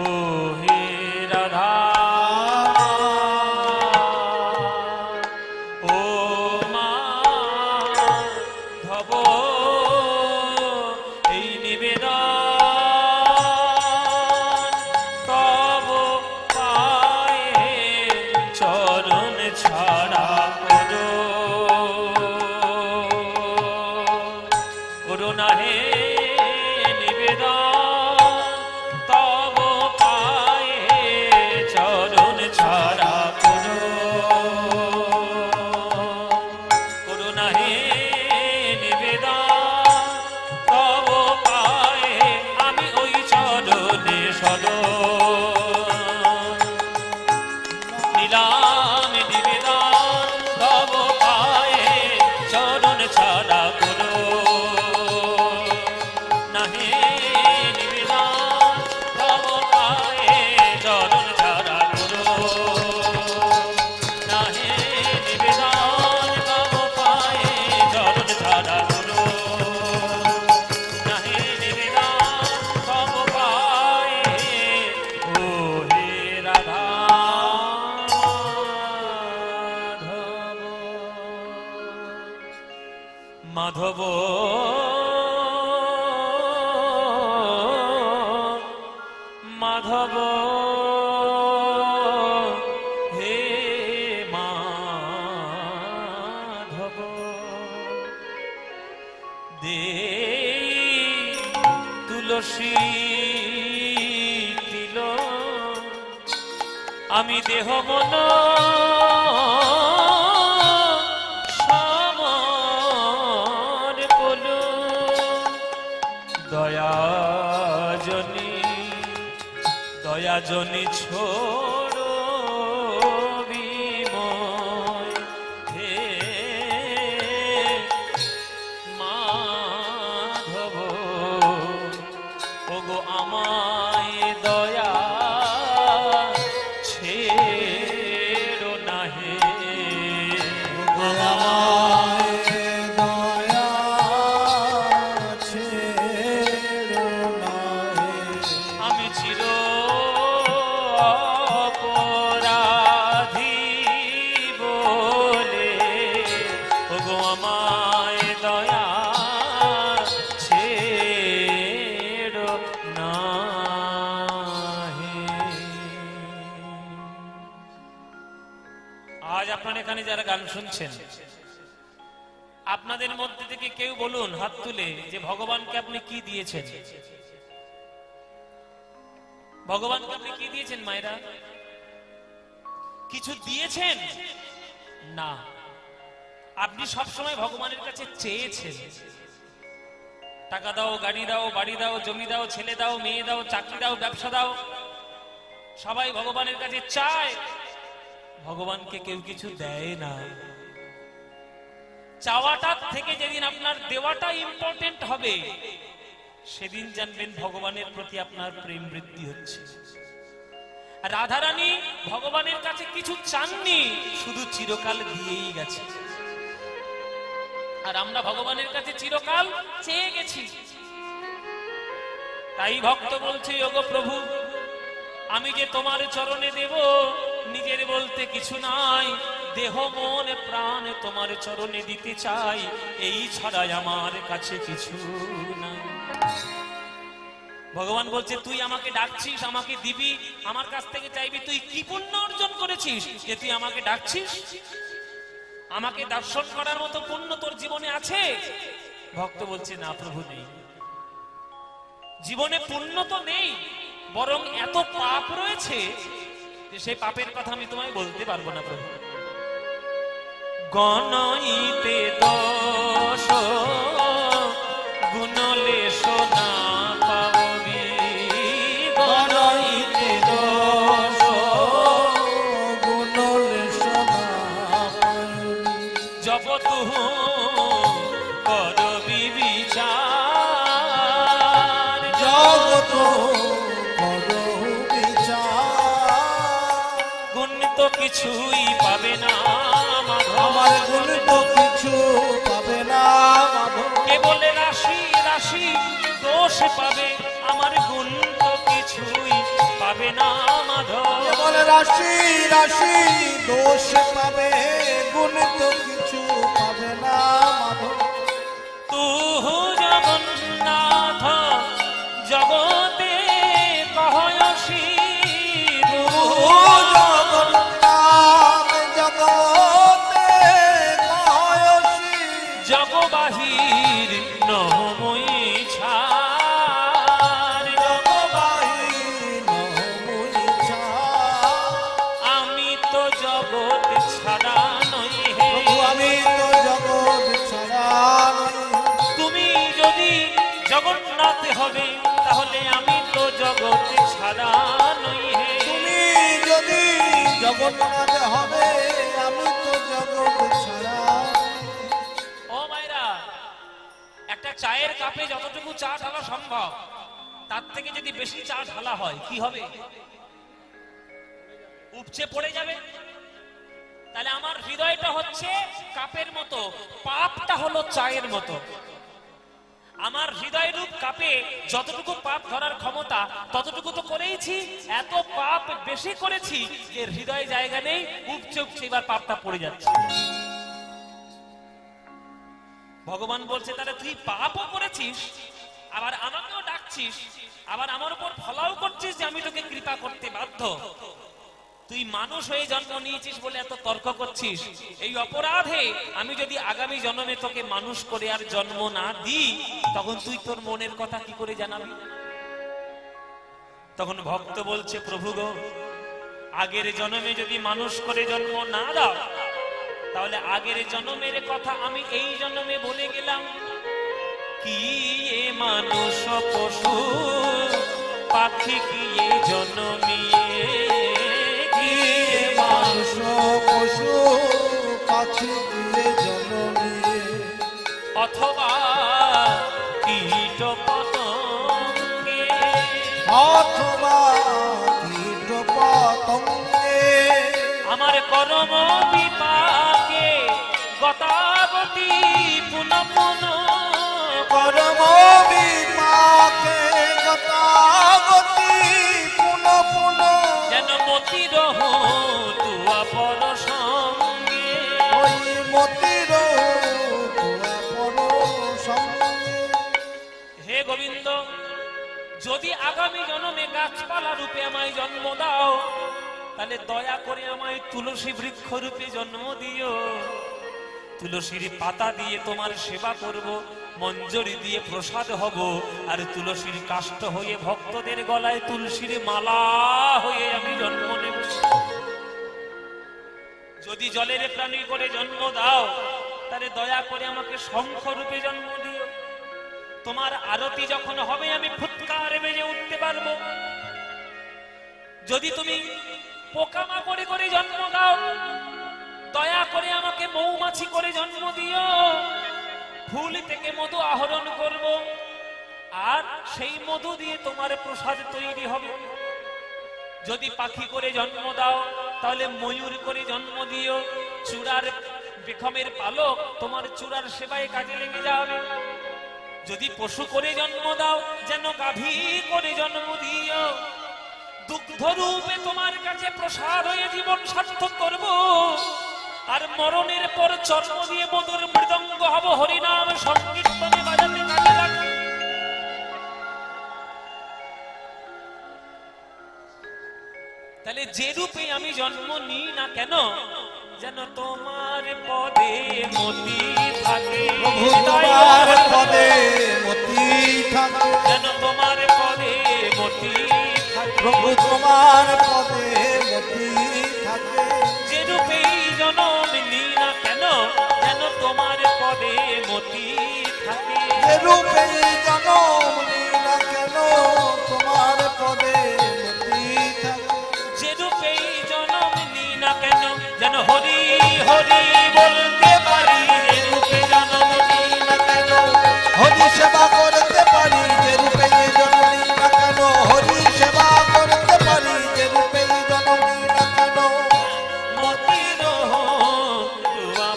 ও হে রাধা ও মাধব এই নিবেদন তব পায়ে চরণ ছাড়া করো না হে নিবেদন তব পায়ে চরণ ছাড়া করো না হে নিবেদন তব পায়ে আমি ওই চরণে সদ নিলাম নিবেদন তব পায়ে চরণ ছাড়া করো না হে নিবেদন তব পায়ে চরণ ছাড়া করো না হে নিবেদন তব পায়ে চরণ ছাড়া করো না হে নিবেদন তব পায়ে ও হে রাধা মাধব মাধব হে মাধব দে তুলসী তিল আমি দেহ মন দয়াজনী ছোড়ো বিময় হে মাধব ওগো আমায় দয়া ছেড়ো না হে আমি চির অপরাধী বলে ওগো আমায় দয়া ছেড়ো না হে। আজ আপনারা এখানে যারা গান শুনছেন, আপনাদের মধ্যে থেকে কেউ বলুন হাত তুলে যে ভগবানকে আপনি কি দিয়েছেন? ভগবানকে আপনি কি দিয়েছেন মায়েরা? কিছু দিয়েছেন না, আপনি সবসময় ভগবানের কাছে চেয়েছেন। টাকা দাও, গাড়ি দাও, বাড়ি দাও, জমি দাও, ছেলে দাও, মেয়ে দাও, চাকরি দাও, ব্যবসা দাও, সবাই ভগবানের কাছে চায়। ভগবানকে কেউ কিছু দেয় না। চাওয়াটার থেকে যেদিন আপনার দেওয়াটা ইম্পর্টেন্ট হবে, সেদিন জানবেন ভগবানের প্রতি আপনার প্রেম বৃদ্ধি হচ্ছে। রাধারানী ভগবানের কাছে কিছু চাননি, শুধু চিরকাল দিয়েই গেছে। আর আমরা ভগবানের কাছে চিরকাল চেয়ে গেছি। তাই ভক্ত বলছে, ওগো প্রভু, আমি যে তোমার চরণে দেব, নিজের বলতে কিছু নাই, দেহ মন প্রাণ তোমার চরণে দিতে চাই, এই ছাড়াই আমার কাছে কিছু নাই। ভগবান বলছে, তুই আমাকে ডাকছিস, আমাকে দিবি, আমার কাছ থেকে চাইবি, তুই কি পুণ্য অর্জন করেছিস যে তুই আমাকে ডাকছিস? আমাকে দর্শন করার মতো পুণ্য তোর জীবনে আছে? ভক্ত বলছে না প্রভু, নেই। জীবনে পুণ্য তো নেই, বরং এত পাপ রয়েছে যে সেই পাপের কথা আমি তোমায় বলতে পারবো না প্রভু। গণইতে দোষ গুণলে সোনা পাবি, গণইতে দোষ গুণলে সোনা পাবি। জব তুহু করবি বিচার, জগত করো বিচার। গুণ তো কিছুই পাবে না মাধব, আমার গুণ তো কিছু পাবে না মাধব। কেবল রাশি রাশি দোষ পাবে, আমার গুণ তো কিছুই পাবে না মাধব। কেবল রাশি রাশি দোষ পাবে, গুণ তো কিছু পাবে না মাধব। তুহু জগন্নাথ জগতে কহয়সি, ও জগন্নাথ জগতে কহয়সি। জগবাহির নহময়ী ছাড়, জগবাহির নহময়ী ছাড়। আমি তো জগৎ ছাড়া নই হে। প্রভু আমি তো জগৎ ছাড়া নই। তুমি যদি জগন্নাথ হবে তাহলে আমি তো জগৎ ছাড়া নই হে। তুমি যদি জগন্নাথ হবে আমি তো জগৎ ছাড়া। ও মায়েরা, একটা চায়ের কাপে যতটুকু চা ঢালা সম্ভব তার থেকে যদি বেশি চা ঢালা হয় কি হবে? উপচে পড়ে যাবে। তাহলে আমার হৃদয়টা হচ্ছে কাপের মতো, পাপটা হলো চায়ের মতো। আমার হৃদয় রূপ কাপে যতটুকু পাপ ধরার ক্ষমতা ততটুকু তো করেইছি, এত পাপ বেশি করেছি যে হৃদয়ে জায়গা নেই, উপচে উপচে এবার পাপটা পড়ে যাচ্ছে। ভগবান বলছে তাহলে তুই পাপও করেছিস, আবার আমাকেও ডাকছিস, আবার আমার উপর ফলাও করছিস যে আমি তোকে কৃপা করতে বাধ্য। তুই মানুষ হয়ে জন্ম নিয়েছিস বলে এত তর্ক করছিস, এই অপরাধে আমি যদি আগামী জন্মে তোকে মানুষ করে আর জন্ম না দিই তখন তুই তোর মনের কথা কি করে জানাবি? তখন ভক্ত বলছে প্রভু গো, আগের জন্মে যদি মানুষ করে জন্ম না দাও তাহলে আগের জন্মের কথা আমি এই জন্মে বলে গেলাম। কি এ মানুষ পশু পাখি কি এ জন্মিয়ে, কি এ মানুষ পশু পাখি দিয়ে জন্মিয়ে, অথবা কীট পতঙ্গে, অথবা কীট পতঙ্গে। আমার কর্ম বিপাকে গতাগতি পুন পুন, কর্ম বিপাকে গতাগতি পুন পুন। যেন মতি রহ তুয়া পর সঙ্গে, ওই মতির পর সঙ্গে। হে গোবিন্দ, যদি আগামী জন্মে গাছপালা রূপে আমায় জন্ম দাও তাহলে দয়া করে আমায় তুলসী বৃক্ষ রূপে জন্ম দিও। তুলসীর পাতা দিয়ে তোমার সেবা করব, মঞ্জরি দিয়ে প্রসাদ হব, আর তুলসীর কাষ্ঠ হয়ে ভক্তদের গলায় তুলসীর মালা হয়ে আমি জন্ম নেব। যদি জলের প্রাণী করে জন্ম দাও তাহলে দয়া করে আমাকে শঙ্খ রূপে জন্ম দিও। তোমার আরতি যখন হবে আমি ফুৎকারে বেজে উঠতে পারবো। যদি তুমি পোকামাকড়ে করে জন্ম দাও দয়া করে আমাকে মৌমাছি করে জন্ম দিও। ফুল থেকে মধু আহরণ করব, আর সেই মধু দিয়ে তোমার প্রসাদ তৈরি হবে। যদি পাখি করে জন্ম দাও তাহলে ময়ূর করে জন্ম দিও। চূড়ার বেখমের পালক তোমার চূড়ার সেবায় কাজে লেগে যাবে। যদি পশু করে জন্ম দাও যেন গাভী করে জন্ম দিও। দুগ্ধ রূপে তোমার কাছে প্রসাদ হয়ে জীবন সার্থক করব, আর মরণের পর চর্ম দিয়ে মধুর মৃদঙ্গ হব, হরিনাম সংকীর্তনে বাজাতে কাজে লাগবে। তাহলে যে রূপে আমি জন্ম নিই না কেন যেন তোমার পদে মতি থাকে, প্রভু তোমার পদে মতি থাকে, যেন তোমার পদে মতি থাকে, প্রভু তোমার পদে মতি থাকে, যে রূপেই জনম নিই না কেন যেন তোমার পদে মতি থাকে, যে রূপেই জনম নিই না কেন তোমার পদে মতি থাকে, যে রূপেই জনম নিই না কেন যেন হরি হরি বলতে পারি, যে রূপে জনম নিই না কেন হরি সেবা করতে পারি, যে রূপেই জনম নিই না কেন হরি সেবা করতে পারি, যে রূপেই জনম নিই না কেন মতির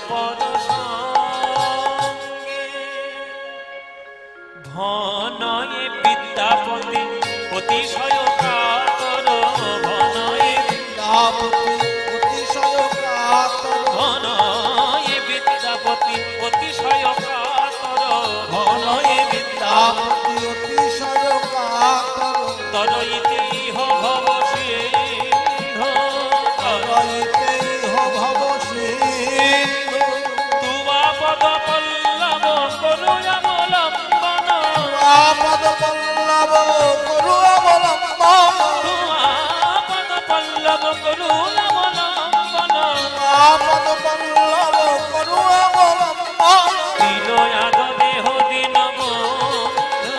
পদ সঙ্গে ধনয়ে বিদ্যাপতি অতিশয় কাতর, ধনয়ে অতিশয় কাতর, ধনয়ে বিদ্যাপতি অতিশয় কাতর, ধনয়ে বিদ্যাপতি অতিশয় কাতর, তরইতে ইহ ভব সিন্ধু, হইতে ইহ ভব সিন্ধু, তুবা পদ পল্লব করু অবলম্বন, পদ পল্লব করু অবলম্বন, তুবা পদ পল্লব করু অবলম্বন, পদ পল্লব করু অবলম্বন, দিলয়াদ দেহ দিন বন্ধু,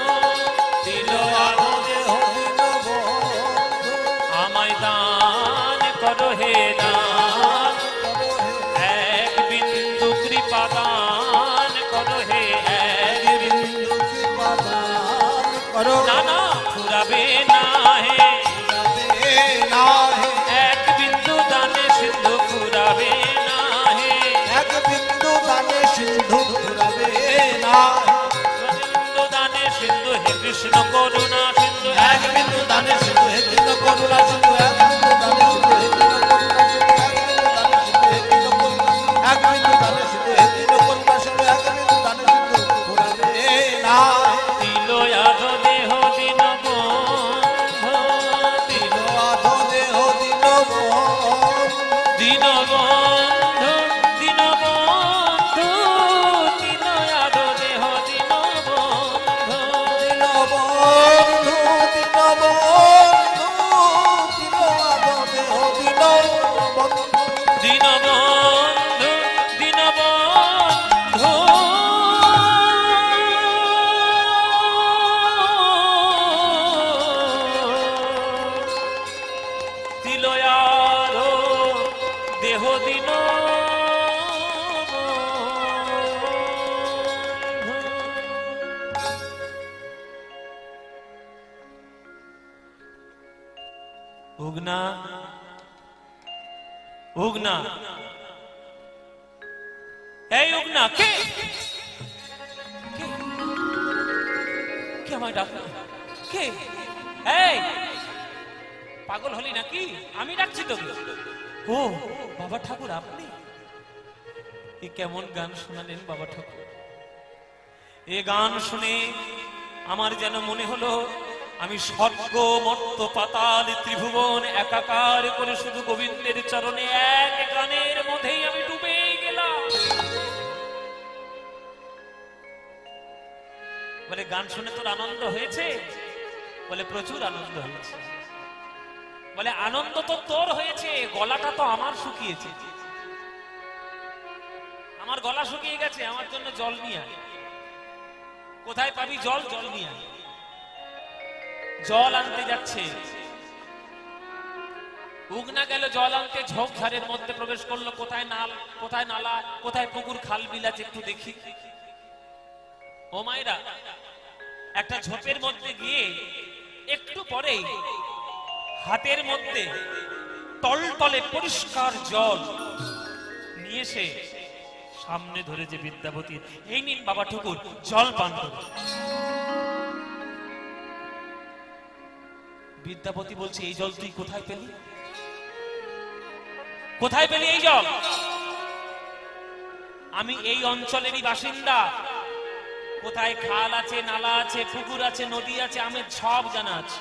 দিলয়াদ দেহ দিন বন্ধু, আমায় দান করো হে দান, এক বিন্দু কৃপা দান করো হে এক বিন্দু, প্রদান করো না না ফুরাবে না হে, না হে, এক বিন্দু দানে সিন্ধু ফুরাবে না হে, এক বিন্দু দানে সিন্ধু ফুরাবে না, বিন্দু দানে সিন্ধু হে কৃষ্ণ করুণা সিন্ধু, এক বিন্দু দানে সিন্ধু হে কৃষ্ণ করুণা সিন্ধু, এক বিন্দু দানে সিন্ধু হে কৃষ্ণ করুণা সিন্ধু, এক বিন্দু দানে সিন্ধু হে কৃষ্ণ করুণা সিন্ধু, এক বিন্দু দানে সিন্ধু হে কৃষ্ণ করুণা সিন্ধু, এক বিন্দু দানে সিন্ধু ফুরাবে না, তিলয়াদ দেহ দিন বন্ধু, আধ দেহ দিন বন্ধু, দিন বন্ধু, দিন বন্ধু, তিলয়াদ দেহ দিন বন্ধু, দিন বন্ধু, দিন বন্ধু, দিন আধ দেহ দিন বন্ধু, দিন বন্ধু, দিন বন্ধু, তিলয়াদ দেহ দিন উগনা উগনা এই উগনা কে কে কে আমায় ডাকলো কে এই পাগল হলি নাকি আমি ডাকছি তোকে ও বাবা ঠাকুর আপনি এ কেমন গান শোনালেন বাবা ঠাকুর এ গান শুনে আমার যেন মনে হলো আমি স্বর্গ মর্ত পাতাল ত্রিভুবন একাকার করে শুধু গোবিন্দের চরণে এক গানের মধ্যেই আমি ডুবে গেলাম বলে গান শুনে তোর আনন্দ হয়েছে বলে প্রচুর আনন্দ হয়েছে বলে আনন্দ তো তোর হয়েছে গলাটা তো আমার শুকিয়েছে আমার গলা শুকিয়ে গেছে আমার জন্য জল নিয়ে আয় কোথায় পাবি জল জল নিয়ে আয় জল আনতে যাচ্ছে উগনা গেল জল আনতে ঝোপঝাড়ের মধ্যে প্রবেশ করলো কোথায় নালা কোথায় পুকুর খাল বিল আছে একটু দেখি ও মায়েরা একটা ঝোপের মধ্যে গিয়ে একটু পরে হাতের মধ্যে টলটলে পরিষ্কার জল নিয়ে এসে সামনে ধরে যে বিদ্যাপতি এই নিন বাবা ঠাকুর জল পান করুন বিদ্যাপতি বলছে এই জল তুই কোথায় পেলি এই জল আমি এই অঞ্চলেরই বাসিন্দা কোথায় খাল আছে নালা আছে পুকুর আছে নদী আছে আমি সব জানা আছে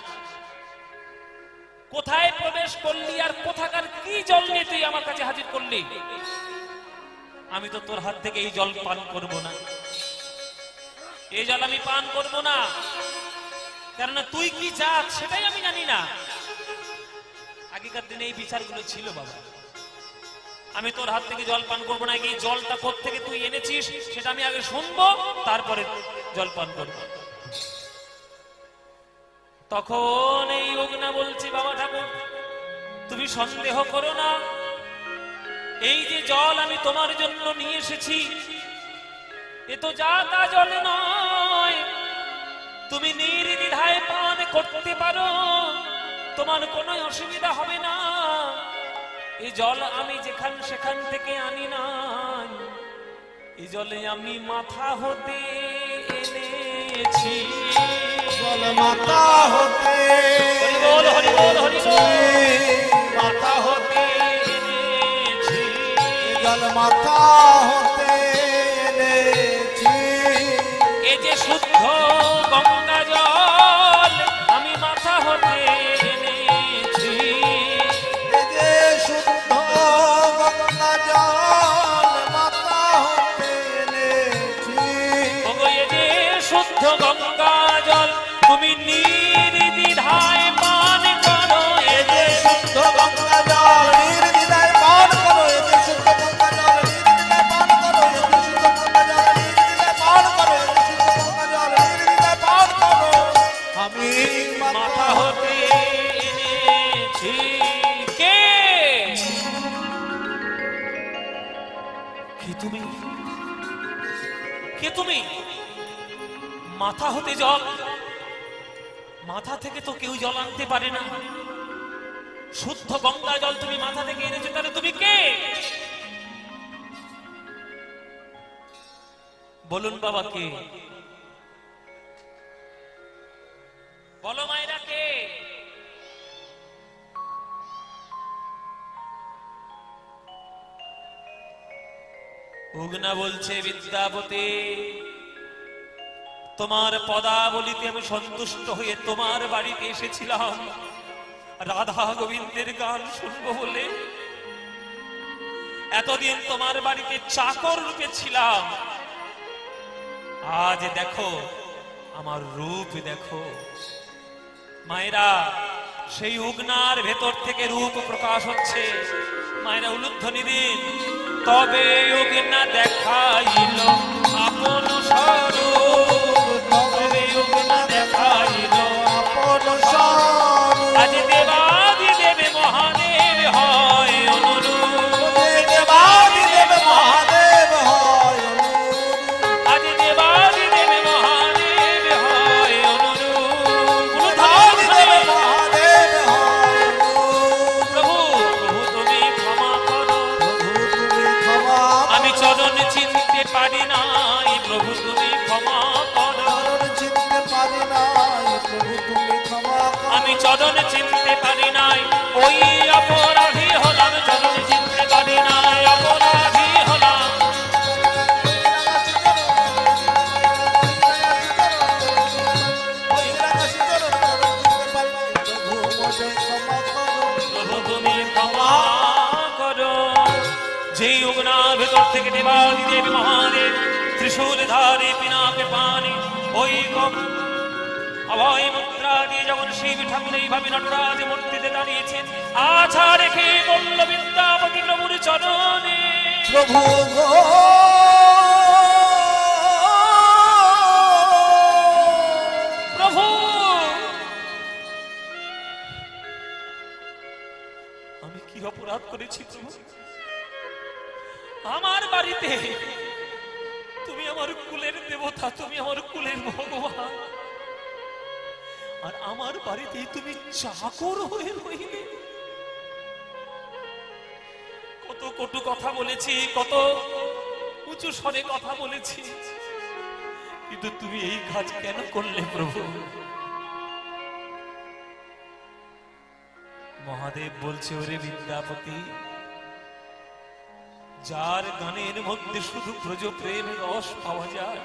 কোথায় প্রবেশ করলি আর কোথাকার কি জল নিয়ে তুই আমার কাছে হাজির করলি? আমি তো তোর হাত থেকে এই জল পান করব না, এই জল আমি পান করব না, কেননা তুই কি জাত সেটাই আমি জানি না। আগেকার দিনে এই বিচারগুলো ছিল বাবা। আমি তোর হাত থেকে জল পান করবো না, এই জলটা কোত্থেকে তুই এনেছিস সেটা আমি আগে শুনবো, তারপরে জল পান করবো। তখন এই অগ্না বলছে, বাবা ঠাকুর তুমি সন্দেহ করো না, এই যে জল আমি তোমার জন্য নিয়ে এসেছি এ তো যা তা জল নয়, তুমি নির্দ্বিধায় পান করতে পারো, তোমার কোনো অসুবিধা হবে না। এই জল আমি যেখান সেখান থেকে আনি না, এই জলে আমি মাথা হতে এনেছি। জল মাথা হতে হরি বল হরি বল হরি বল। মাথা হতে এনেছি, জল মাথা হতে এনেছি। এ যে শুদ্ধ গঙ্গা জল আমি মাথা হতে এনেছি। এই যে শুদ্ধ গঙ্গা জল মাথা হতে এনেছি। ওগো এ যে শুদ্ধ গঙ্গা জল তুমি নির্দ্বিধায় পান করো। এ যে শুদ্ধ গঙ্গা জল নির্দ্বিধায় পান করো। এই যে শুদ্ধ গঙ্গা জল নির্দ্বিধায় পান করো। এই যে শুদ্ধ গঙ্গা জল নির্দ্বিধায় পান করো। এই যে শুদ্ধ গঙ্গা জল নির্দ্বিধায় পান করো। আমি মাথা হতে এনেছি। কে কে তুমি? কে তুমি? মাথা হতে জল? মাথা থেকে তো কেউ জল আনতে পারে না। শুদ্ধ গঙ্গা জল তুমি মাথা থেকে এনেছো, তাহলে তুমি কে? বলুন বাবা কে? বলো মায়েরা কে? উগনা বলছে, বিদ্যাপতি তোমার পদাবলিতে আমি সন্তুষ্ট হয়ে তোমার বাড়িতে এসেছিলাম রাধা গোবিন্দের গান শুনবো বলে। এতদিন তোমার বাড়িতে চাকর রূপে ছিলাম, আজ দেখো আমার রূপ দেখো। মায়েরা সেই উগনার ভেতর থেকে রূপ প্রকাশ হচ্ছে। মায়েরা উলুধ্বনি দিন। তবে উগনা দেখাইল আপন স্বরূপ, তবে উগনা দেখাইল আপন স্বরূপ। আজ দেবাদি দেবে মহাদেব হয় অনুরূপ। দেবাদি দেব মহাদেব হয় অনুরূপ। আজ দেবাদি দেবে মহাদেব হয় অনুরূপ। দেবাদি দেব মহাদেব হয় অনুরূপ। প্রভু প্রভু তুমি ক্ষমা করো, প্রভু তুমি ক্ষমা আমি চরণ চিনতে পারি নাই, প্রভু তুমি ক্ষমা করো। চরণ চিনতে পারি নাই, প্রভু তুমি ক্ষমা করো। আমি চরণ চিনতে পারি নাই, ওই অপরাধী হলাম, চরণ চিনতে পারি নাই, অপরাধী হলাম। প্রভু তুমি ক্ষমা করো। যেই উগনার ভেতর থেকে দেবাদি দেব মহাদেব ত্রিশূল ধারে পিনাকে পানি ওই অভয় মুদ্রা দিয়ে যখন শিব ঠাকুর এইভাবে নটরাজ মূর্তিতে দাঁড়িয়েছেন, আছা রেখে বলল বিদ্যাপতি প্রভুর চরণে, প্রভু গো প্রভু আমি কি অপরাধ করেছি প্রভু? আমার বাড়িতে তুমি আমার কুলের দেবতা, তুমি আমার কুলের ভগবান, আর আমার বাড়িতে তুমি চাকর হয়ে রইলে। কত কটু কথা বলেছি, কত উঁচু স্বরে কথা বলেছি, কিন্তু তুমি এই কাজ কেন করলে প্রভু? মহাদেব বলছে, ওরে বিদ্যাপতি, যার গানের মধ্যে শুধু ব্রজ প্রেমের রস পাওয়া যায়,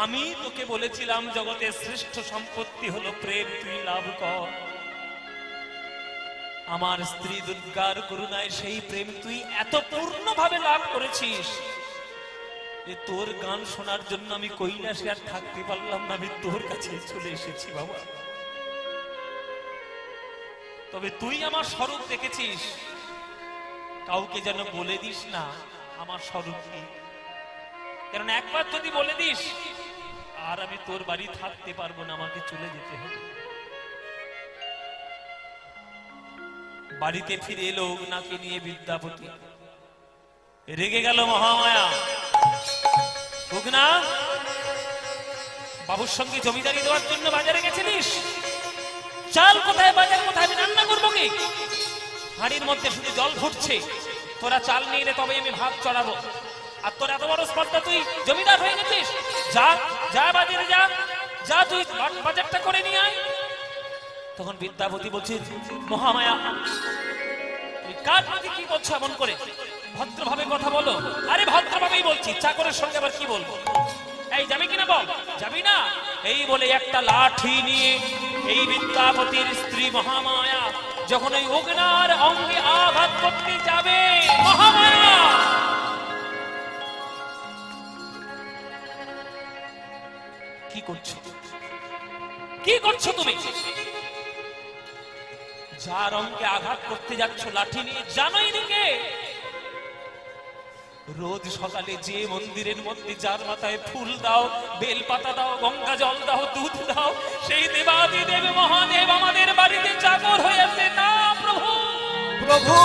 আমি তোকে বলেছিলাম জগতের শ্রেষ্ঠ সম্পত্তি হলো প্রেম, তুই লাভ কর। আমার স্ত্রী দুর্গার করুণায় সেই প্রেম তুই এত পূর্ণভাবে লাভ করেছিস যে তোর গান শোনার জন্য আমি কৈলাসে আর থাকতে পারলাম না, আমি তোর কাছে চলে এসেছি বাবা। তবে তুই আমার স্বরূপ দেখেছিস, কাউকে যেন বলে দিস না আমার স্বরূপ কি, কারণ একবার যদি বলে দিস আর আমি তোর বাড়ি থাকতে পারবো না, আমাকে চলে যেতে হবে। বাড়িতে ফিরে এলো ওনাকে নিয়ে বিদ্যাপতি, রেগে গেল মহামায়া। উগনা, বাবুর সঙ্গে জমিদারি দেওয়ার জন্য বাজারে গেছিলিস, চাল কোথায়, বাজার কোথায়, আমি রান্না করবো কি? হাড়ির মধ্যে শুধু জল ফুটছে, তোরা চাল নিয়ে এলে তবে আমি ভাত চড়াবো। আর তোর এত বড় স্পর্ধা, তুই জমিদার হয়ে গেছিস, যা যা বাজারে যা, যা তুই বাজারটা করে নিয়ে আয়। তখন বিদ্যাপতি বলছে, মহামায়া তুই কার প্রতি কি করছো এমন করে? ভদ্রভাবে কথা বলো। আরে ভদ্রভাবেই বলছি, চাকরের সঙ্গে আবার কি বলবো? এই যাবি কিনা বল। যাবি না? এই বলে একটা লাঠি নিয়ে এই বিদ্যাপতির স্ত্রী মহামায়া যখন ওই অগ্নার অঙ্গে আঘাত করতে যাবে, মহামায়া কি করছো, কি করছো তুমি? যার অঙ্গে আঘাত করতে যাচ্ছ লাঠি নিয়ে, জানোই দিকে রোজ সকালে যে মন্দিরের মধ্যে যার মাথায় ফুল দাও, বেল পাতা দাও, গঙ্গা জল দাও, দুধ দাও, সেই দেবাদিদেব মহাদেব আমাদের বাড়িতে চাকর হয়ে আসে না প্রভু। প্রভু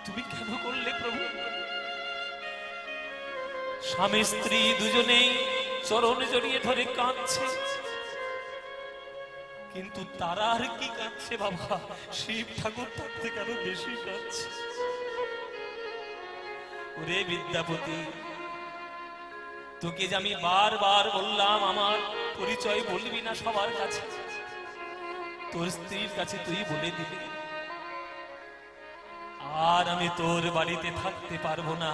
তুমি কেন করলে প্রভু? স্বামী স্ত্রী দুজনেই চরণ জড়িয়ে ধরে কাঁদছে, কিন্তু তারা আর কি কাঁদছে বাবা, শিব ঠাকুর তার থেকে আরো বেশি কাঁদছে। ওরে বিদ্যাপতি, তোকে যে আমি বারবার বললাম আমার পরিচয় বলবি না সবার কাছে, তোর স্ত্রীর কাছে তুই বলে দিবি, আর আমি তোর বাড়িতে থাকতে পারবো না,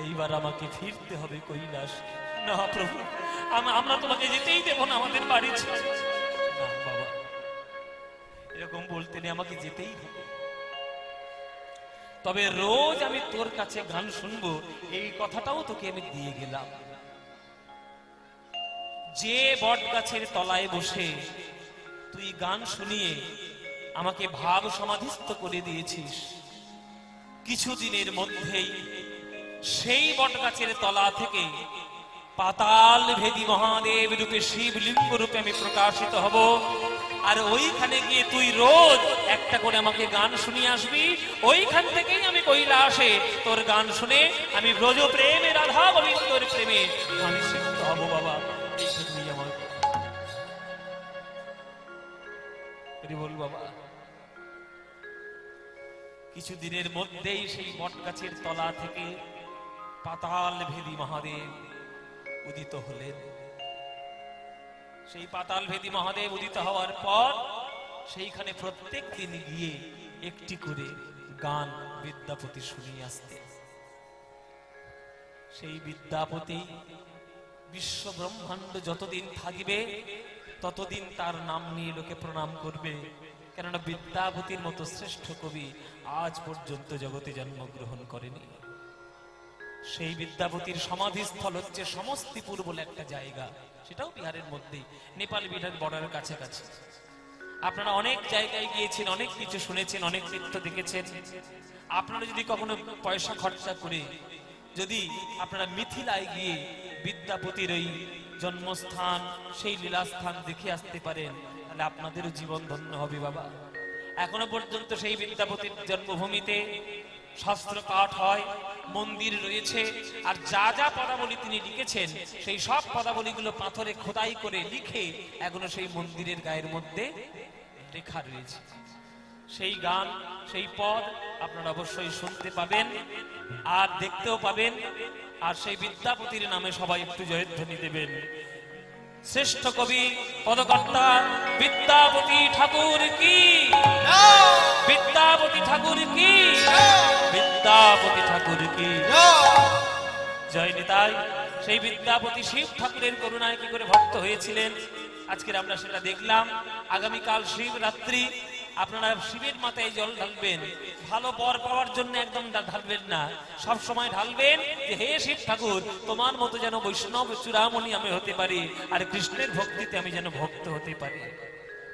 এইবার আমাকে ফিরতে হবে কৈলাস। না প্রভু, আমরা তোমাকে যেতেই দেব না আমাদের বাড়ি ছেড়ে। না বাবা, এরকম বলতে নেই, আমাকে যেতেই হবে। তবে রোজ আমি তোর কাছে গান শুনবো, এই কথাটাও তোকে আমি দিয়ে গেলাম। যে বট গাছের তলায় বসে তুই গান শুনিয়ে আমাকে ভাব সমাধিস্থ করে দিয়েছিস, কিছুদিনের মধ্যেই সেই বট গাছের তলা থেকে পাতাল ভেদী মহাদেব রূপে শিবলিঙ্গ রূপে আমি প্রকাশিত হব। আর ওইখানে গিয়ে তুই রোজ একটা করে আমাকে গান শুনিয়ে আসবি, ওইখান থেকেই আমি কৈলাসে তোর গান শুনে আমি ব্রজ প্রেমে, রাধা গোবিন্দর প্রেমে আমি সিদ্ধ হব বাবা। এইটুকুই আমার বল বাবা। কিছুদিনের মধ্যেই সেই বট গাছের তলা থেকে পাতাল ভেদী মহাদেব উদিত হলেন। সেই পাতাল ভেদী মহাদেব উদিত হওয়ার পর সেইখানে প্রত্যেক দিন গিয়ে একটি করে গান বিদ্যাপতি শুনিয়ে আসতেন। সেই বিদ্যাপতি বিশ্ব ব্রহ্মাণ্ড যতদিন থাকবে ততদিন তার নাম নিয়ে লোকে প্রণাম করবে, কেননা বিদ্যাপতির মতো শ্রেষ্ঠ কবি আজ পর্যন্ত জগতে জন্মগ্রহণ করেনি। সেই বিদ্যাপতির সমাধিস্থল হচ্ছে সমস্তিপুর বলে একটা জায়গা, সেটাও বিহারের মধ্যেই, নেপাল বিহার বর্ডারের কাছাকাছি। আপনারা অনেক জায়গায় গিয়েছেন, অনেক কিছু শুনেছেন, অনেক নৃত্য দেখেছেন। আপনারা যদি কখনো পয়সা খরচা করে যদি আপনারা মিথিলায় গিয়ে বিদ্যাপতির ওই জন্মস্থান, সেই লীলাস্থান দেখে আসতে পারেন, তাহলে আপনাদেরও জীবন ধন্য হবে বাবা। এখনো পর্যন্ত সেই বিদ্যাপতির জন্মভূমিতে শাস্ত্র পাঠ হয়, মন্দির রয়েছে, আর যা যা পদাবলী তিনি লিখেছেন সেই সব পদাবলীগুলো পাথরে খোদাই করে লিখে এখনো সেই মন্দিরের গায়ের মধ্যে লেখা রয়েছে। সেই গান, সেই পদ আপনারা অবশ্যই শুনতে পাবেন আর দেখতেও পাবেন। আর সেই বিদ্যাপতির নামে সবাই একটু জয়ধ্বনি দেবেন। শ্রেষ্ঠ কবি পদকর্তা বিদ্যাপতি ঠাকুর কি, বিদ্যাপতি ঠাকুর কি, বিদ্যাপতি ঠাকুর কি। জয় নিতাই। সেই বিদ্যাপতি শিব ঠাকুরের করুণায় কি করে ভক্ত হয়েছিলেন আজকের আমরা সেটা দেখলাম। আগামীকাল শিবরাত্রি, আপনারা শিবের মাথায় জল ঢালবেন, ভালো বর পাওয়ার জন্য একদম ঢালবেন না, সব সময় ঢালবেন যে হে শিব ঠাকুর, তোমার মতো যেন বৈষ্ণব চূড়ামণি আমি হতে পারি, আর কৃষ্ণের ভক্তিতে আমি যেন ভক্ত হতে পারি।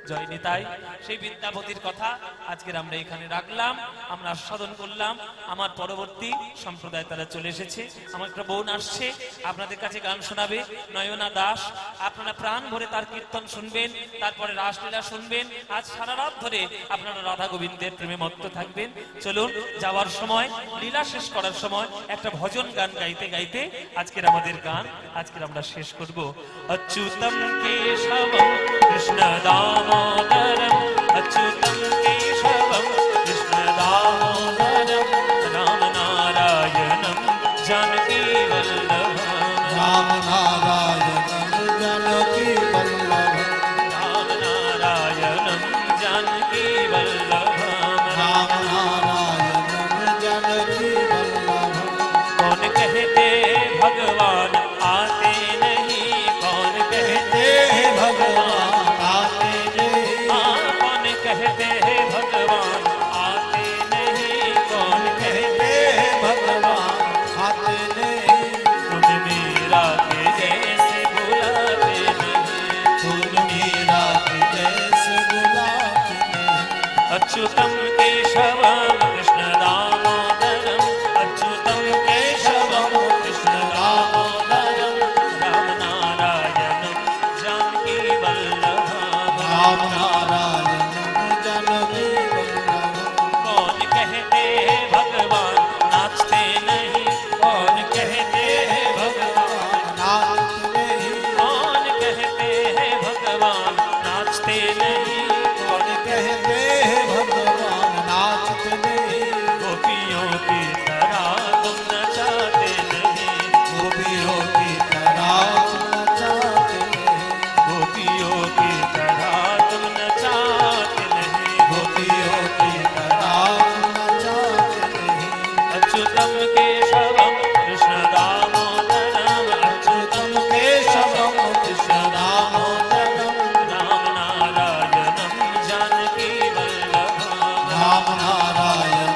জয় নিতাই। সেই বিদ্যাপতির কথা আজকের আমরা এখানে রাখলাম, আমরা আস্বাদন করলাম। আমার পরবর্তী সম্প্রদায় তারা চলে এসেছে, আমার একটা বোন আসছে আপনাদের কাছে গান শোনাবে, নয়না দাস। আপনারা প্রাণ ভরে তার কীর্তন শুনবেন, তারপরে রাসলীলা শুনবেন। আজ সারা রাত ধরে আপনারা রাধা গোবিন্দের প্রেমে মত্ত থাকবেন। চলুন, যাওয়ার সময়, লীলা শেষ করার সময় একটা ভজন গান গাইতে গাইতে আজকের আমাদের গান আজকের আমরা শেষ করব। অচ্যুতম কেশবম কৃষ্ণ দামোদরম, অচ্যুতম কেশবম কৃষ্ণ দামোদরম, রাম নারায়ণম জানকী বল্লভম, রাম নারায়ণম জানকী বল্লভম, রাম নারায়ণম জানকী বল্লভম, राम नारायण जानकी वल्लभ। कौन कहते भगवान आते नहीं, कौन कहते भगवान आते नहीं, कौन कहते हैं भगवान आते नहीं, कौन कहते भगवान आते नहीं, तुम मीरा के जैसे बुलाते नहीं, तुम मीरा के जैसे बुलाते नहीं। अच्युतम केशवम कृष्ण दामोदरम, अच्युतम केशवम कृष्ण दामोदरम, राम नारायणम जानकी वल्लभम, राम नारायण जानकी वल्लभ। कौन कहते हैं भगवान नाचते नहीं, कौन कहते हैं भगवान, नाचते नहीं, कौन कहते हैं भगवान नाचते नहीं, कौन कहते भगवान नाचते नहीं, गोपियों की तरह तुम नचाते नहीं, गोपियों की तरह नचाते नहीं, गोपियों की तरह तुम नचाते नहीं, गोपियों की तरह नचाते नहीं। अच्युतम केशवम कृष्ण दामोदरम, अच्युतम केशवम कृष्ण दामोदरम, राम नारायणम जानकी वल्लभम, राम नारायण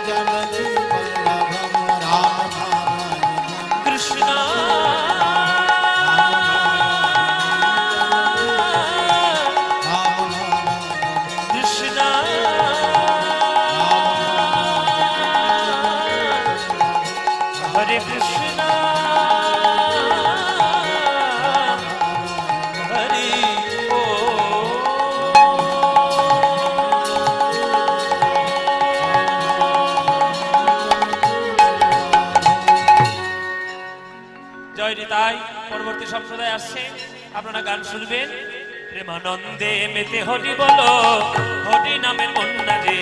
जानकी वल्लभम, राम नारायण कृष्णा राम नारायण कृष्णा हरे कृष्णा हरि ओ। জয় নিতাই। পরবর্তী সম্প্রদায় আসছে, আপনারা গান শুনবেন। প্রেমানন্দে মেতে হরি বলো, হরি নামের বন্যা যে